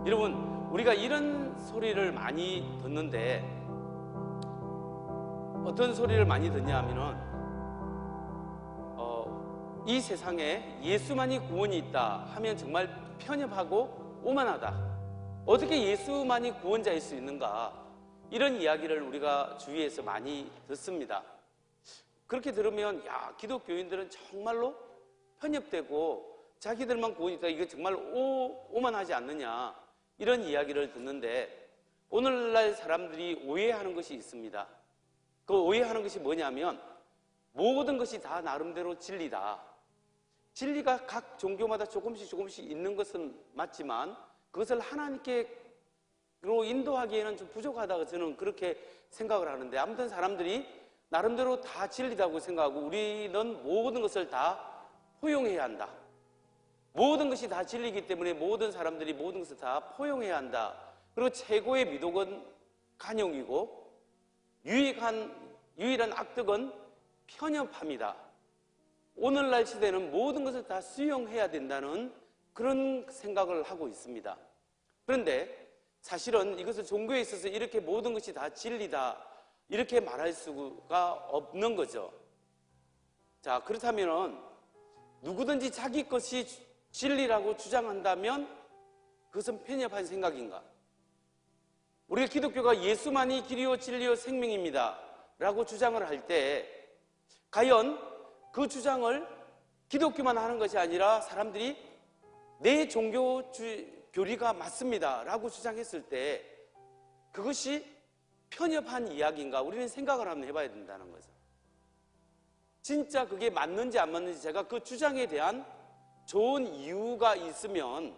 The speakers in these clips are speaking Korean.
여러분, 우리가 이런 소리를 많이 듣는데 어떤 소리를 많이 듣냐 하면은 이 세상에 예수만이 구원이 있다 하면 정말 편협하고 오만하다. 어떻게 예수만이 구원자일 수 있는가? 이런 이야기를 우리가 주위에서 많이 듣습니다. 그렇게 들으면 야, 기독교인들은 정말로 편협되고 자기들만 구원이 있다, 이게 정말 오만하지 않느냐, 이런 이야기를 듣는데 오늘날 사람들이 오해하는 것이 있습니다. 그 오해하는 것이 뭐냐면 모든 것이 다 나름대로 진리다. 진리가 각 종교마다 조금씩 있는 것은 맞지만 그것을 하나님께로 인도하기에는 좀 부족하다고 저는 그렇게 생각을 하는데, 아무튼 사람들이 나름대로 다 진리다고 생각하고 우리는 모든 것을 다 포용해야 한다. 모든 것이 다 진리이기 때문에 모든 사람들이 모든 것을 다 포용해야 한다. 그리고 최고의 미덕은 간용이고 유일한 악덕은 편협합니다. 오늘날 시대는 모든 것을 다 수용해야 된다는 그런 생각을 하고 있습니다. 그런데 사실은 이것을 종교에 있어서 이렇게 모든 것이 다 진리다 이렇게 말할 수가 없는 거죠. 자, 그렇다면 누구든지 자기 것이 진리라고 주장한다면 그것은 편협한 생각인가? 우리가 기독교가 예수만이 길이요 진리요 생명입니다 라고 주장을 할 때 과연 그 주장을 기독교만 하는 것이 아니라 사람들이 내 종교 교리가 맞습니다 라고 주장했을 때 그것이 편협한 이야기인가? 우리는 생각을 한번 해봐야 된다는 거죠. 진짜 그게 맞는지 안 맞는지, 제가 그 주장에 대한 좋은 이유가 있으면,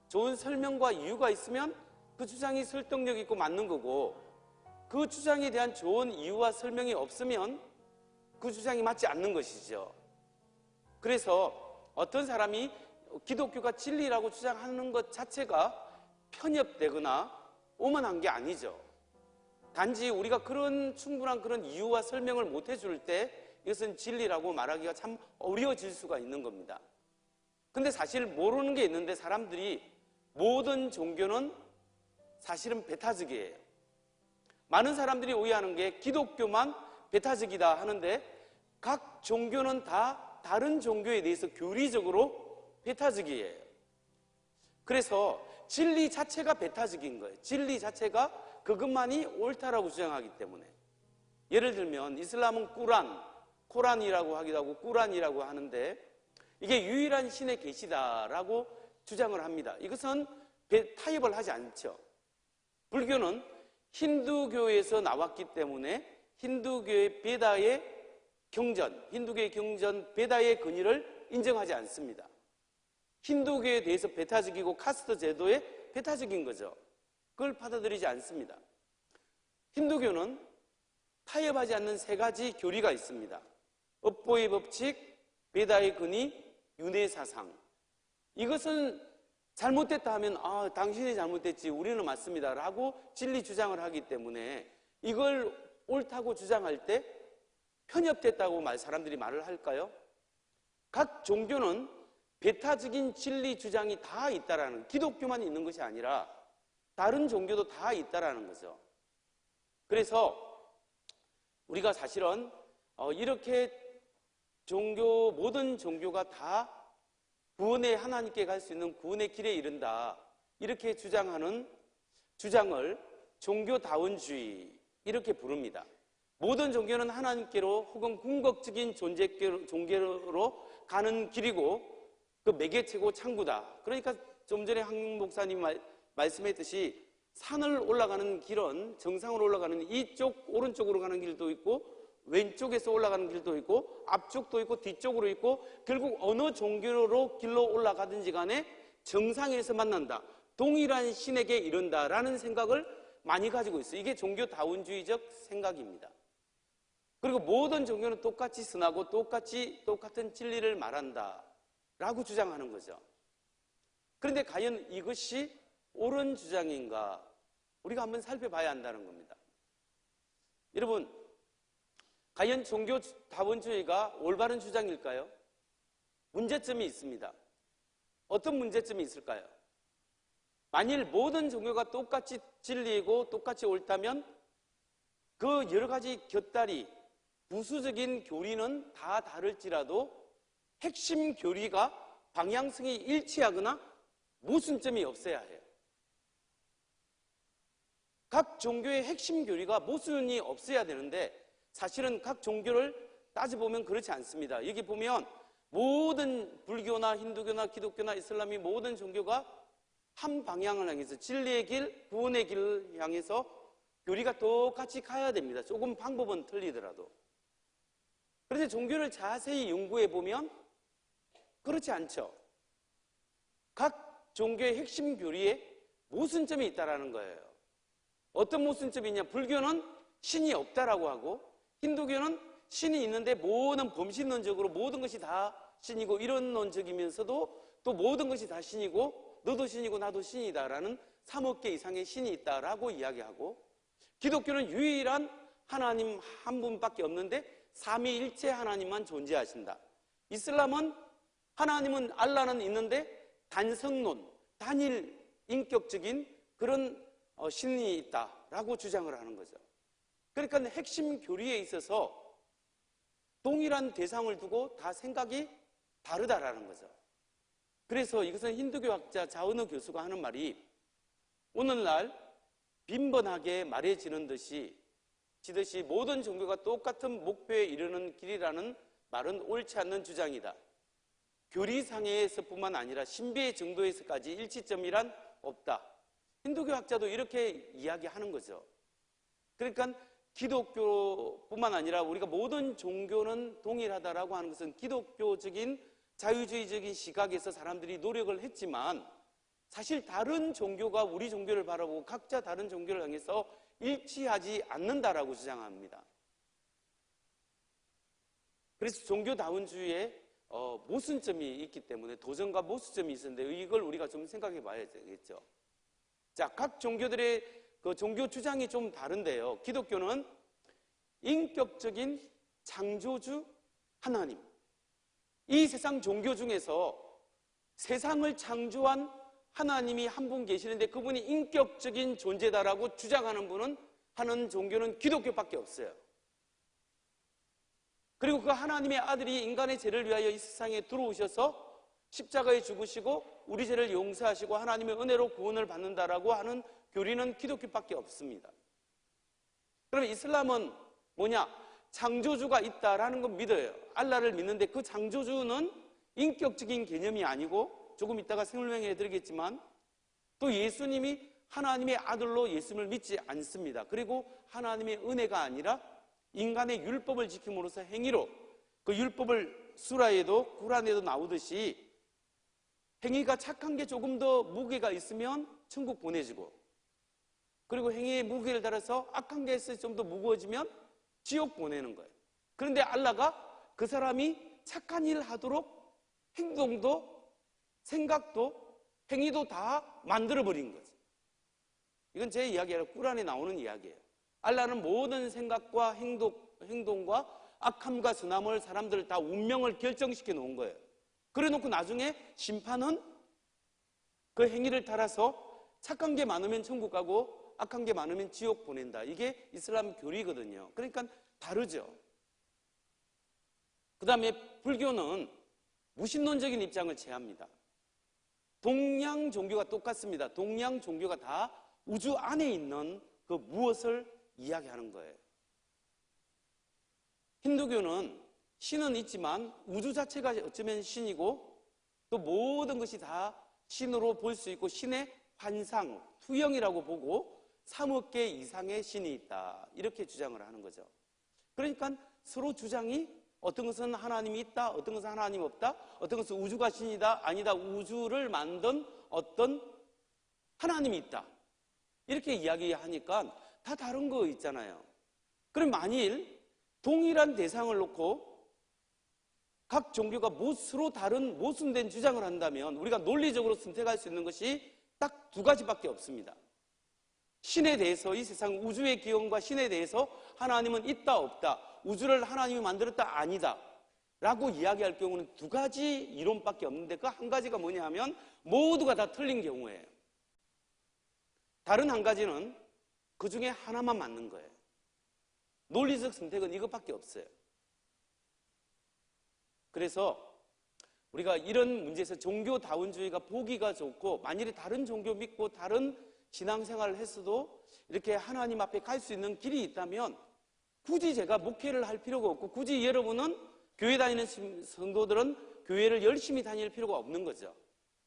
좋은 설명과 이유가 있으면 그 주장이 설득력 있고 맞는 거고, 그 주장에 대한 좋은 이유와 설명이 없으면 그 주장이 맞지 않는 것이죠. 그래서 어떤 사람이 기독교가 진리라고 주장하는 것 자체가 편협되거나 오만한 게 아니죠. 단지 우리가 충분한 그런 이유와 설명을 못 해줄 때 이것은 진리라고 말하기가 참 어려워질 수가 있는 겁니다. 근데 사실 모르는 게 있는데, 사람들이 모든 종교는 사실은 배타적이에요. 많은 사람들이 오해하는 게 기독교만 배타적이다 하는데 각 종교는 다 다른 종교에 대해서 교리적으로 배타적이에요. 그래서 진리 자체가 배타적인 거예요. 진리 자체가 그것만이 옳다라고 주장하기 때문에. 예를 들면 이슬람은 코란이라고 하기도 하고 꾸란이라고 하는데 이게 유일한 신의 계시다라고 주장을 합니다. 이것은 타협을 하지 않죠. 불교는 힌두교에서 나왔기 때문에 힌두교의 힌두교의 경전 베다의 근위를 인정하지 않습니다. 힌두교에 대해서 배타적이고 카스트 제도에 배타적인 거죠. 그걸 받아들이지 않습니다. 힌두교는 타협하지 않는 세 가지 교리가 있습니다. 업보의 법칙, 베다의 근위, 윤회 사상. 이것은 잘못됐다 하면 당신이 잘못됐지 우리는 맞습니다 라고 진리 주장을 하기 때문에 이걸 옳다고 주장할 때 편협됐다고 사람들이 말을 할까요? 각 종교는 배타적인 진리 주장이 다 있다라는, 기독교만 있는 것이 아니라 다른 종교도 다 있다라는 거죠. 그래서 우리가 사실은 이렇게 모든 종교가 다 구원의 하나님께 갈 수 있는 구원의 길에 이른다 이렇게 주장하는 주장을 종교다원주의 이렇게 부릅니다. 모든 종교는 하나님께로 혹은 궁극적인 종교로 가는 길이고 그 매개체고 창구다. 그러니까 좀 전에 황 목사님 말씀했듯이 산을 올라가는 길은, 정상으로 올라가는 이쪽 오른쪽으로 가는 길도 있고 왼쪽에서 올라가는 길도 있고 앞쪽도 있고 뒤쪽으로 있고 결국 어느 종교로 길로 올라가든지 간에 정상에서 만난다, 동일한 신에게 이른다라는 생각을 많이 가지고 있어요. 이게 종교다원주의적 생각입니다. 그리고 모든 종교는 똑같이 선하고 똑같은 진리를 말한다 라고 주장하는 거죠. 그런데 과연 이것이 옳은 주장인가? 우리가 한번 살펴봐야 한다는 겁니다. 여러분, 과연 종교다원주의가 올바른 주장일까요? 문제점이 있습니다. 어떤 문제점이 있을까요? 만일 모든 종교가 똑같이 진리이고 똑같이 옳다면 그 여러 가지 곁다리, 부수적인 교리는 다 다를지라도 핵심 교리가 방향성이 일치하거나 모순점이 없어야 해요. 각 종교의 핵심 교리가 모순이 없어야 되는데 사실은 각 종교를 따져보면 그렇지 않습니다. 여기 보면 모든 불교나 힌두교나 기독교나 이슬람이 모든 종교가 한 방향을 향해서 진리의 길, 구원의 길을 향해서 교리가 똑같이 가야 됩니다. 조금 방법은 틀리더라도. 그런데 종교를 자세히 연구해 보면 그렇지 않죠. 각 종교의 핵심 교리에 모순점이 있다는 거예요. 어떤 모순점이 있냐? 불교는 신이 없다라고 하고 힌두교는 신이 있는데 모든 범신론적으로 모든 것이 다 신이고 이론론적이면서도 또 모든 것이 다 신이고 너도 신이고 나도 신이다라는 3억 개 이상의 신이 있다라고 이야기하고 기독교는 유일한 하나님 한 분밖에 없는데 삼위일체 하나님만 존재하신다. 이슬람은 하나님은 알라는 있는데 단성론, 단일 인격적인 그런 신이 있다라고 주장을 하는 거죠. 그러니까 핵심 교리에 있어서 동일한 대상을 두고 다 생각이 다르다라는 거죠. 그래서 이것은 힌두교 학자 자은호 교수가 하는 말이 오늘날 빈번하게 말해지듯이 모든 종교가 똑같은 목표에 이르는 길이라는 말은 옳지 않는 주장이다. 교리상에서뿐만 아니라 신비의 정도에서까지 일치점이란 없다. 힌두교 학자도 이렇게 이야기하는 거죠. 그러니까 기독교뿐만 아니라 우리가 모든 종교는 동일하다라고 하는 것은 기독교적인 자유주의적인 시각에서 사람들이 노력을 했지만 사실 다른 종교가 우리 종교를 바라보고 각자 다른 종교를 향해서 일치하지 않는다라고 주장합니다. 그래서 종교다원주의에 모순점이 있기 때문에 도전과 모순점이 있었는데 이걸 우리가 좀 생각해 봐야 되겠죠. 자, 각 종교들의 그 종교 주장이 좀 다른데요. 기독교는 인격적인 창조주 하나님, 이 세상 종교 중에서 세상을 창조한 하나님이 한 분 계시는데 그분이 인격적인 존재다라고 주장하는 분은 하는 종교는 기독교밖에 없어요. 그리고 그 하나님의 아들이 인간의 죄를 위하여 이 세상에 들어오셔서 십자가에 죽으시고 우리 죄를 용서하시고 하나님의 은혜로 구원을 받는다라고 하는 교리는 기독교밖에 없습니다. 그러면 이슬람은 뭐냐? 창조주가 있다라는 건 믿어요. 알라를 믿는데 그 창조주는 인격적인 개념이 아니고 조금 이따가 설명해 드리겠지만 또 예수님이 하나님의 아들로 예수님을 믿지 않습니다. 그리고 하나님의 은혜가 아니라 인간의 율법을 지킴으로써 행위로 그 율법을 수라에도 구란에도 나오듯이 행위가 착한 게 조금 더 무게가 있으면 천국 보내주고 그리고 행위의 무게를 달아서 악한 게 있어서 좀 더 무거워지면 지옥 보내는 거예요. 그런데 알라가 그 사람이 착한 일 하도록 행동도 생각도 행위도 다 만들어버린 거죠. 이건 제 이야기 아니라 꾸란에 나오는 이야기예요. 알라는 모든 생각과 행동과 악함과 선함을 사람들 다 운명을 결정시켜 놓은 거예요. 그래 놓고 나중에 심판은 그 행위를 따라서 착한 게 많으면 천국 가고 악한 게 많으면 지옥 보낸다. 이게 이슬람 교리거든요. 그러니까 다르죠. 그 다음에 불교는 무신론적인 입장을 취합니다. 동양 종교가 똑같습니다. 동양 종교가 다 우주 안에 있는 그 무엇을 이야기하는 거예요. 힌두교는 신은 있지만 우주 자체가 어쩌면 신이고 또 모든 것이 다 신으로 볼 수 있고 신의 환상, 투영이라고 보고 3억 개 이상의 신이 있다. 이렇게 주장을 하는 거죠. 그러니까 서로 주장이 어떤 것은 하나님이 있다, 어떤 것은 하나님 없다, 어떤 것은 우주가 신이다, 아니다, 우주를 만든 어떤 하나님이 있다. 이렇게 이야기하니까 다 다른 거 있잖아요. 그럼 만일 동일한 대상을 놓고 각 종교가 서로 다른 모순된 주장을 한다면 우리가 논리적으로 선택할 수 있는 것이 딱 두 가지밖에 없습니다. 신에 대해서 이 세상 우주의 기원과 신에 대해서 하나님은 있다 없다, 우주를 하나님이 만들었다 아니다 라고 이야기할 경우는 두 가지 이론밖에 없는데 그 한 가지가 뭐냐 하면 모두가 다 틀린 경우예요. 다른 한 가지는 그 중에 하나만 맞는 거예요. 논리적 선택은 이것밖에 없어요. 그래서 우리가 이런 문제에서 종교다원주의가 보기가 좋고, 만일에 다른 종교 믿고 다른 신앙생활을 했어도 이렇게 하나님 앞에 갈 수 있는 길이 있다면 굳이 제가 목회를 할 필요가 없고, 굳이 여러분은 교회 다니는 성도들은 교회를 열심히 다닐 필요가 없는 거죠.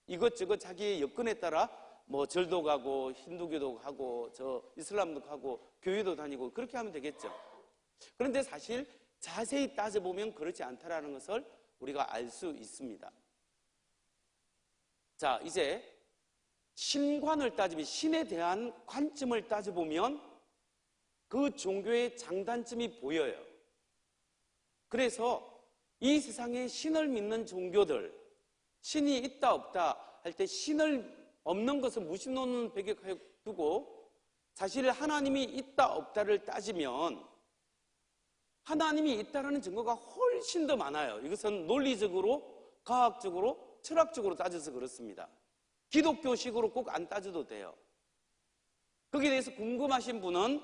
이것저것 자기의 여건에 따라 뭐 절도 가고 힌두교도 가고 저 이슬람도 가고 교회도 다니고 그렇게 하면 되겠죠. 그런데 사실 자세히 따져보면 그렇지 않다라는 것을 우리가 알 수 있습니다. 자, 이제 신관을 따지면, 신에 대한 관점을 따져보면 그 종교의 장단점이 보여요. 그래서 이 세상에 신을 믿는 종교들, 신이 있다 없다 할 때 신을 없는 것을 무신론은 배격해 두고 사실 하나님이 있다 없다를 따지면 하나님이 있다라는 증거가 훨씬 더 많아요. 이것은 논리적으로, 과학적으로, 철학적으로 따져서 그렇습니다. 기독교식으로 꼭 안 따져도 돼요. 거기에 대해서 궁금하신 분은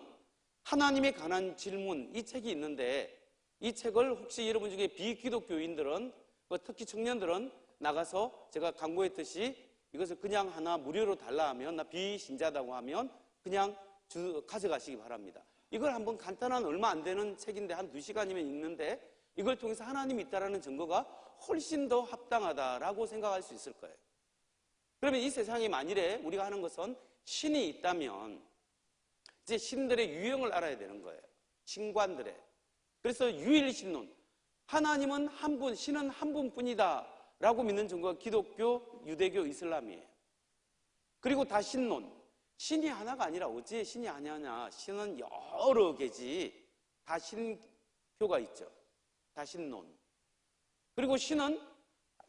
하나님에 관한 질문, 이 책이 있는데 이 책을 혹시 여러분 중에 비기독교인들은, 특히 청년들은 나가서 제가 광고했듯이 이것을 그냥 하나 무료로 달라 하면, 나 비신자다고 하면 그냥 가져가시기 바랍니다. 이걸 한번 간단한 얼마 안 되는 책인데 한 2시간이면 읽는데 이걸 통해서 하나님이 있다라는 증거가 훨씬 더 합당하다라고 생각할 수 있을 거예요. 그러면 이 세상에 만일에 우리가 하는 것은 신이 있다면 이제 신들의 유형을 알아야 되는 거예요. 신관들의. 그래서 유일신론, 하나님은 한 분, 신은 한 분뿐이다 라고 믿는 종교가 기독교, 유대교, 이슬람이에요. 그리고 다신론, 신이 하나가 아니라 어찌 신이 하냐냐, 신은 여러 개지. 다신교가 있죠. 다신론. 그리고 신은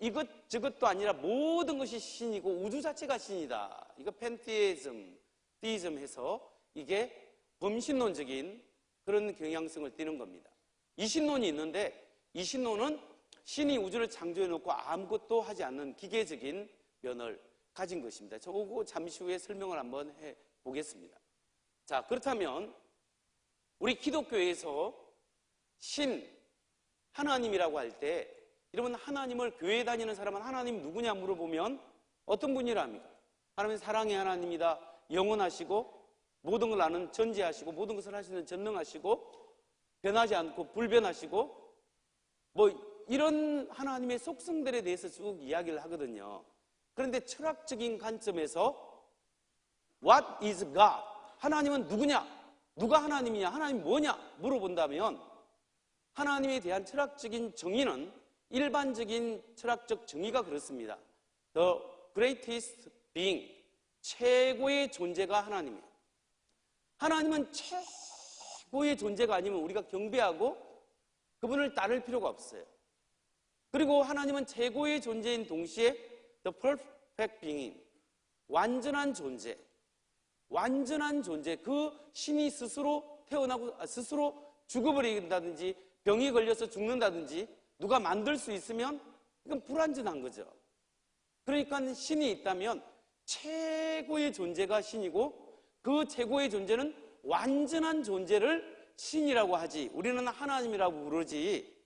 이것저것도 아니라 모든 것이 신이고 우주 자체가 신이다. 이거 팬티이즘, 디이즘 해서 이게 범신론적인 그런 경향성을 띠는 겁니다. 이신론이 있는데 이신론은 신이 우주를 창조해놓고 아무것도 하지 않는 기계적인 면을 가진 것입니다. 저거 잠시 후에 설명을 한번 해보겠습니다. 자, 그렇다면 우리 기독교에서 신, 하나님이라고 할 때 여러분, 하나님을, 교회 다니는 사람은 하나님 누구냐 물어보면 어떤 분이라 합니까? 하나님은 사랑의 하나님이다. 영원하시고 모든 걸 아는 전지하시고 모든 것을 하시는 전능하시고 변하지 않고 불변하시고 뭐 이런 하나님의 속성들에 대해서 쭉 이야기를 하거든요. 그런데 철학적인 관점에서 What is God? 하나님은 누구냐? 누가 하나님이냐? 하나님 뭐냐? 물어본다면 하나님에 대한 철학적인 정의는 일반적인 철학적 정의가 그렇습니다. The greatest being, 최고의 존재가 하나님이에요. 하나님은 최고의 존재가 아니면 우리가 경배하고 그분을 따를 필요가 없어요. 그리고 하나님은 최고의 존재인 동시에 The perfect being, 완전한 존재, 그 신이 스스로 태어나고 스스로 죽어버린다든지 병이 걸려서 죽는다든지 누가 만들 수 있으면 이건 불완전한 거죠. 그러니까 신이 있다면 최고의 존재가 신이고 그 최고의 존재는 완전한 존재를 신이라고 하지, 우리는 하나님이라고 부르지,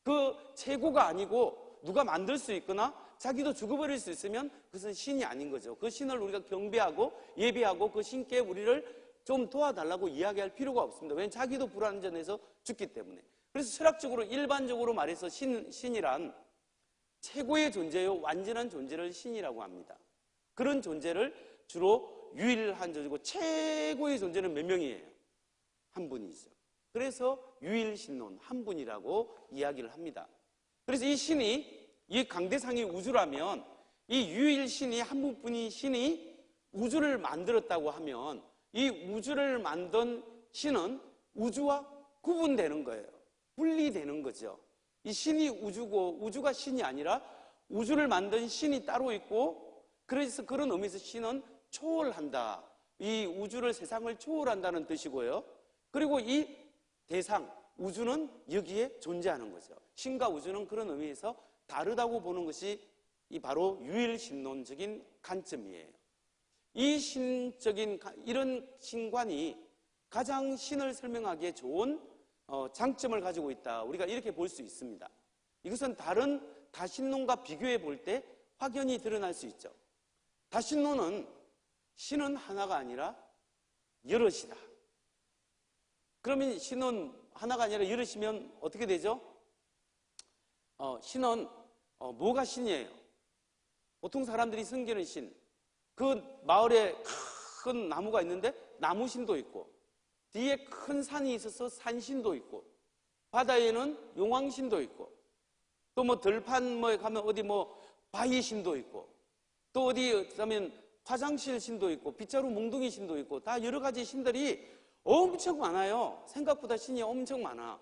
그 최고가 아니고 누가 만들 수 있거나 자기도 죽어버릴 수 있으면 그것은 신이 아닌 거죠. 그 신을 우리가 경배하고 예배하고 그 신께 우리를 좀 도와달라고 이야기할 필요가 없습니다. 왜냐하면 자기도 불완전해서 죽기 때문에. 그래서 철학적으로 일반적으로 말해서 신이란 최고의 존재요, 완전한 존재를 신이라고 합니다. 그런 존재를 주로 유일한 존재고 최고의 존재는 몇 명이에요? 한 분이죠. 그래서 유일신론, 한 분이라고 이야기를 합니다. 그래서 이 신이, 이 강대상이 우주라면 이 유일신이, 한 분뿐인 신이 우주를 만들었다고 하면 이 우주를 만든 신은 우주와 구분되는 거예요. 분리되는 거죠. 이 신이 우주고 우주가 신이 아니라 우주를 만든 신이 따로 있고, 그래서 그런 의미에서 신은 초월한다. 이 우주를, 세상을 초월한다는 뜻이고요. 그리고 이 대상, 우주는 여기에 존재하는 거죠. 신과 우주는 그런 의미에서 다르다고 보는 것이 이 바로 유일신론적인 관점이에요. 이 신적인 이런 신관이 가장 신을 설명하기에 좋은 장점을 가지고 있다. 우리가 이렇게 볼 수 있습니다. 이것은 다른 다신론과 비교해 볼 때 확연히 드러날 수 있죠. 다신론은 신은 하나가 아니라 여럿이다. 그러면 신은 하나가 아니라 여럿이면 어떻게 되죠? 신은 뭐가 신이에요? 보통 사람들이 섬기는 신, 그 마을에 큰 나무가 있는데 나무신도 있고, 뒤에 큰 산이 있어서 산신도 있고, 바다에는 용왕신도 있고, 또 뭐 들판 뭐에 가면 어디 뭐 바위신도 있고, 또 어디 가면 화장실 신도 있고, 빗자루 몽둥이 신도 있고, 다 여러 가지 신들이 엄청 많아요. 생각보다 신이 엄청 많아.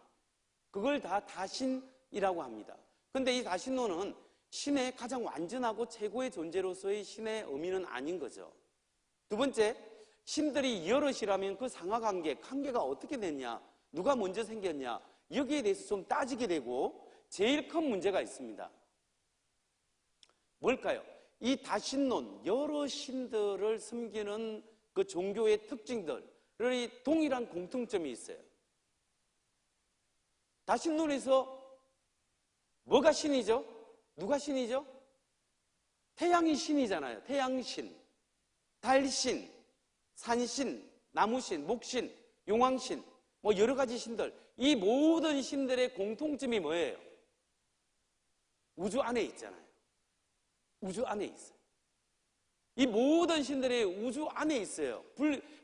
그걸 다 다신이라고 합니다. 근데 이 다신론은 신의 가장 완전하고 최고의 존재로서의 신의 의미는 아닌 거죠. 두 번째, 신들이 여럿이라면 그 상하관계가 어떻게 됐냐, 누가 먼저 생겼냐, 여기에 대해서 좀 따지게 되고, 제일 큰 문제가 있습니다. 뭘까요? 이 다신론, 여러 신들을 섬기는 그 종교의 특징들의 동일한 공통점이 있어요. 다신론에서 뭐가 신이죠? 누가 신이죠? 태양이 신이잖아요. 태양신, 달신, 산신, 나무신, 목신, 용왕신, 뭐 여러 가지 신들. 이 모든 신들의 공통점이 뭐예요? 우주 안에 있잖아요. 우주 안에 있어요. 이 모든 신들이 우주 안에 있어요.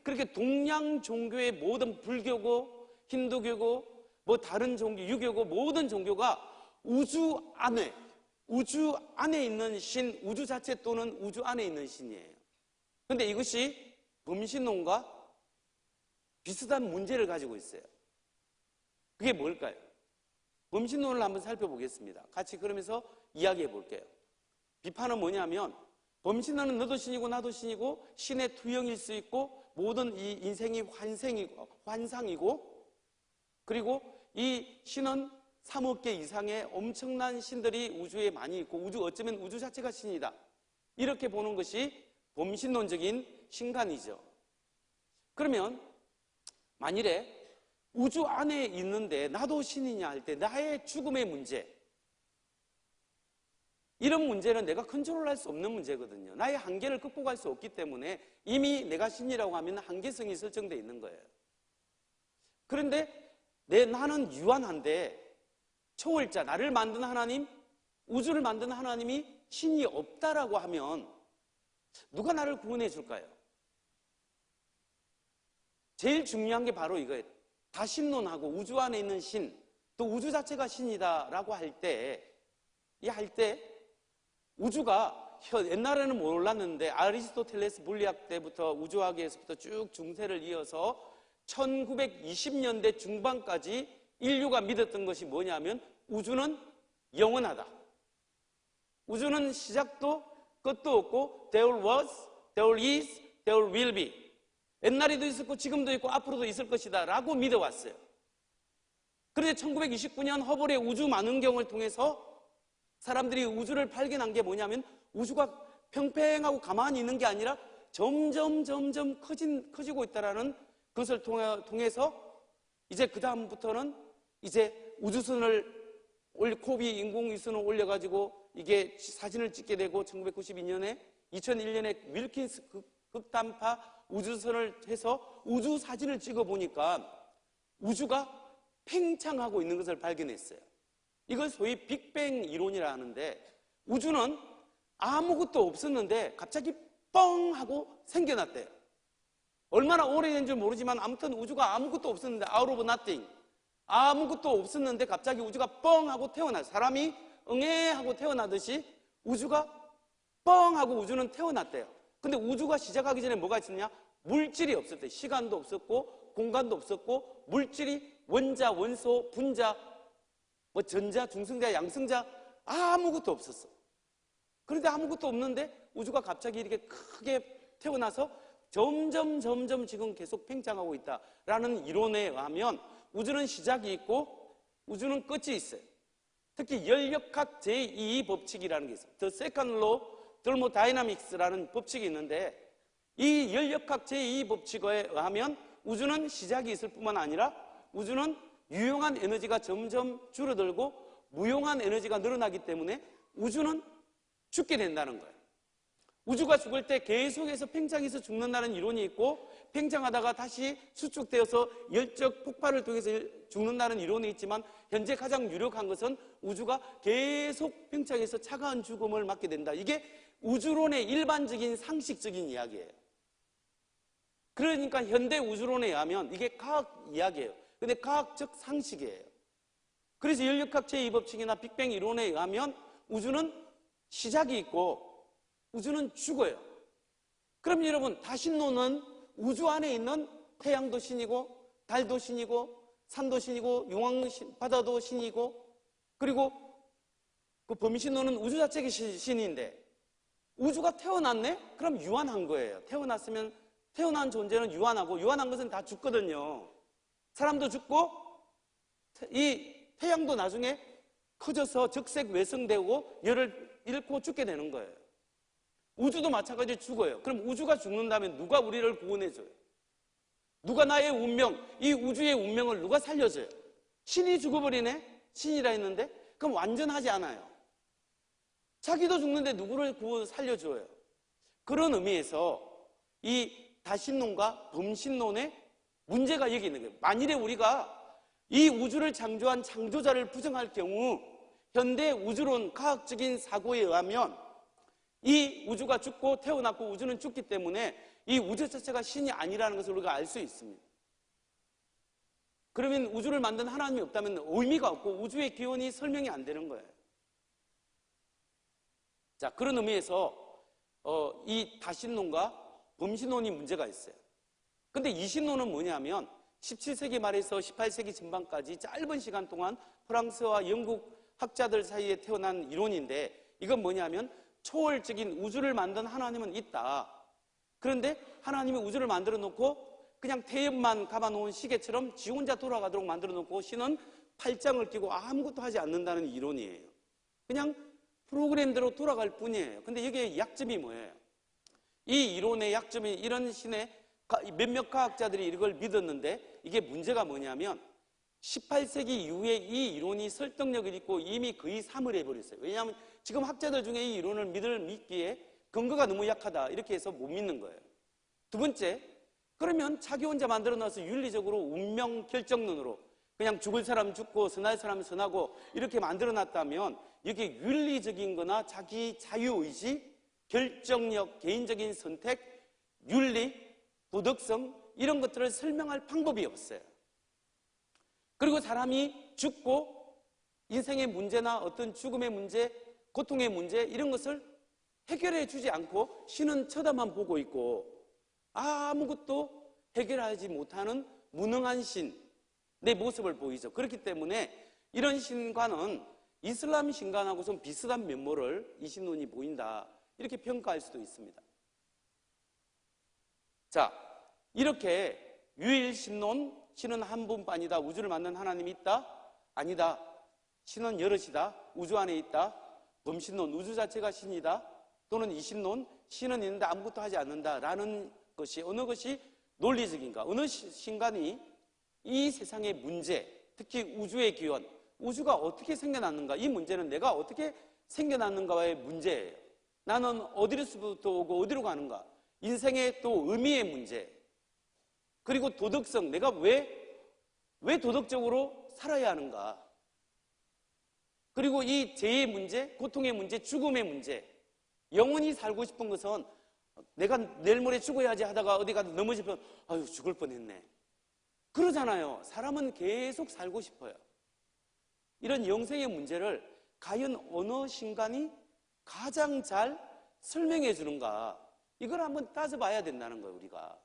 그렇게 동양 종교의 모든 불교고, 힌두교고, 뭐 다른 종교, 유교고, 모든 종교가 우주 안에 있는 신, 우주 자체 또는 우주 안에 있는 신이에요. 그런데 이것이 범신론과 비슷한 문제를 가지고 있어요. 그게 뭘까요? 범신론을 한번 살펴보겠습니다. 같이 그러면서 이야기해 볼게요. 비판은 뭐냐면, 범신론은 너도 신이고 나도 신이고 신의 투영일 수 있고 모든 이 인생이 환상이고, 그리고 이 신은 3억 개 이상의 엄청난 신들이 우주에 많이 있고 어쩌면 우주 자체가 신이다. 이렇게 보는 것이 범신론적인 신관이죠. 그러면 만일에 우주 안에 있는데 나도 신이냐 할 때 나의 죽음의 문제, 이런 문제는 내가 컨트롤할 수 없는 문제거든요. 나의 한계를 극복할 수 없기 때문에 이미 내가 신이라고 하면 한계성이 설정되어 있는 거예요. 그런데 나는 유한한데 초월자, 나를 만든 하나님, 우주를 만든 하나님이 신이 없다라고 하면 누가 나를 구원해 줄까요? 제일 중요한 게 바로 이거예요. 다신론하고 우주 안에 있는 신, 또 우주 자체가 신이다라고 할 때 우주가 옛날에는 몰랐는데 아리스토텔레스 물리학 때부터 우주학에서부터 쭉 중세를 이어서 1920년대 중반까지 인류가 믿었던 것이 뭐냐면 우주는 영원하다. 우주는 시작도 끝도 없고 there was, there is, there will be. 옛날에도 있었고 지금도 있고 앞으로도 있을 것이다 라고 믿어왔어요. 그런데 1929년 허블의 우주 망원경을 통해서 사람들이 우주를 발견한 게 뭐냐면 우주가 평평하고 가만히 있는 게 아니라 점점 커지고 있다는 것을 통해서 이제 그 다음부터는 이제 우주선을 코비 인공위성을 올려가지고 이게 사진을 찍게 되고 1992년에 2001년에 윌킨스 극단파 우주선을 해서 우주 사진을 찍어보니까 우주가 팽창하고 있는 것을 발견했어요. 이걸 소위 빅뱅 이론이라 하는데 우주는 아무것도 없었는데 갑자기 뻥 하고 생겨났대요. 얼마나 오래된 줄 모르지만 아무튼 우주가 아무것도 없었는데 out of nothing, 아무것도 없었는데 갑자기 우주가 뻥 하고 태어났어요. 사람이 응애 하고 태어나듯이 우주가 뻥 하고 우주는 태어났대요. 근데 우주가 시작하기 전에 뭐가 있었냐? 물질이 없었대요. 시간도 없었고 공간도 없었고 물질이 원자, 원소, 분자, 뭐 전자, 중성자, 양성자 아무것도 없었어. 그런데 아무것도 없는데 우주가 갑자기 이렇게 크게 태어나서 점점 지금 계속 팽창하고 있다라는 이론에 의하면 우주는 시작이 있고 우주는 끝이 있어요. 특히 열역학 제2 법칙이라는 게 있어요. The Second Law Thermodynamics라는 법칙이 있는데 이 열역학 제2법칙에 의하면 우주는 시작이 있을 뿐만 아니라 우주는 유용한 에너지가 점점 줄어들고 무용한 에너지가 늘어나기 때문에 우주는 죽게 된다는 거예요. 우주가 죽을 때 계속해서 팽창해서 죽는다는 이론이 있고 팽창하다가 다시 수축되어서 열적 폭발을 통해서 죽는다는 이론이 있지만 현재 가장 유력한 것은 우주가 계속 팽창해서 차가운 죽음을 맞게 된다. 이게 우주론의 일반적인 상식적인 이야기예요. 그러니까 현대 우주론에 의하면 이게 과학 이야기예요. 근데 과학적 상식이에요. 그래서 열역학 제2법칙이나 빅뱅 이론에 의하면 우주는 시작이 있고 우주는 죽어요. 그럼 여러분, 다신론은 우주 안에 있는 태양도 신이고 달도 신이고 산도 신이고 용왕 바다도 신이고 그리고 그 범신론은 우주 자체가 신인데 우주가 태어났네? 그럼 유한한 거예요. 태어난 존재는 유한하고 유한한 것은 다 죽거든요. 사람도 죽고 이 태양도 나중에 커져서 적색 외성되고 열을 잃고 죽게 되는 거예요. 우주도 마찬가지로 죽어요. 그럼 우주가 죽는다면 누가 우리를 구원해줘요? 누가 나의 운명, 이 우주의 운명을 누가 살려줘요? 신이 죽어버리네? 신이라 했는데? 그럼 완전하지 않아요. 자기도 죽는데 누구를 살려줘요? 그런 의미에서 이 다신론과 범신론의 문제가 여기 있는 거예요. 만일에 우리가 이 우주를 창조한 창조자를 부정할 경우 현대 우주론 과학적인 사고에 의하면 이 우주가 죽고 태어났고 우주는 죽기 때문에 이 우주 자체가 신이 아니라는 것을 우리가 알 수 있습니다. 그러면 우주를 만든 하나님이 없다면 의미가 없고 우주의 기원이 설명이 안 되는 거예요. 자, 그런 의미에서 이 다신론과 범신론이 문제가 있어요. 근데 이신론은 뭐냐면 17세기 말에서 18세기 전반까지 짧은 시간 동안 프랑스와 영국 학자들 사이에 태어난 이론인데 이건 뭐냐면 초월적인 우주를 만든 하나님은 있다. 그런데 하나님이 우주를 만들어 놓고 그냥 태엽만 감아놓은 시계처럼 지 혼자 돌아가도록 만들어 놓고 신은 팔짱을 끼고 아무것도 하지 않는다는 이론이에요. 그냥 프로그램대로 돌아갈 뿐이에요. 근데 여기에 약점이 뭐예요? 이 이론의 약점이 이런 신의 몇몇 과학자들이 이걸 믿었는데 이게 문제가 뭐냐면 18세기 이후에 이 이론이 설득력을 잃고 이미 거의 사물해버렸어요. 왜냐하면 지금 학자들 중에 이 이론을 믿기에 근거가 너무 약하다 이렇게 해서 못 믿는 거예요. 두 번째, 그러면 자기 혼자 만들어놔서 윤리적으로 운명 결정론으로 그냥 죽을 사람 죽고 선할 사람 선하고 이렇게 만들어놨다면 이게 윤리적인 거나 자기 자유의지, 결정력, 개인적인 선택, 윤리, 도덕성 이런 것들을 설명할 방법이 없어요. 그리고 사람이 죽고 인생의 문제나 어떤 죽음의 문제, 고통의 문제 이런 것을 해결해 주지 않고 신은 쳐다만 보고 있고 아무것도 해결하지 못하는 무능한 신, 내 모습을 보이죠. 그렇기 때문에 이런 신과는 이슬람 신간하고선 비슷한 면모를 이 신론이 보인다 이렇게 평가할 수도 있습니다. 자, 이렇게 유일신론, 신은 한 분뿐이다. 우주를 만든 하나님이 있다? 아니다. 신은 여럿이다. 우주 안에 있다. 범신론, 우주 자체가 신이다. 또는 이신론, 신은 있는데 아무것도 하지 않는다라는 것이 어느 것이 논리적인가? 어느 신간이 이 세상의 문제, 특히 우주의 기원, 우주가 어떻게 생겨났는가? 이 문제는 내가 어떻게 생겨났는가의 문제예요. 나는 어디로부터 오고 어디로 가는가? 인생의 또 의미의 문제, 그리고 도덕성, 내가 왜 도덕적으로 살아야 하는가? 그리고 이 죄의 문제, 고통의 문제, 죽음의 문제, 영원히 살고 싶은 것은 내가 내일 모레 죽어야지 하다가 어디 가서 넘어지면 아유 죽을 뻔했네. 그러잖아요. 사람은 계속 살고 싶어요. 이런 영생의 문제를 과연 어느 신간이 가장 잘 설명해 주는가? 이걸 한번 따져봐야 된다는 거예요, 우리가.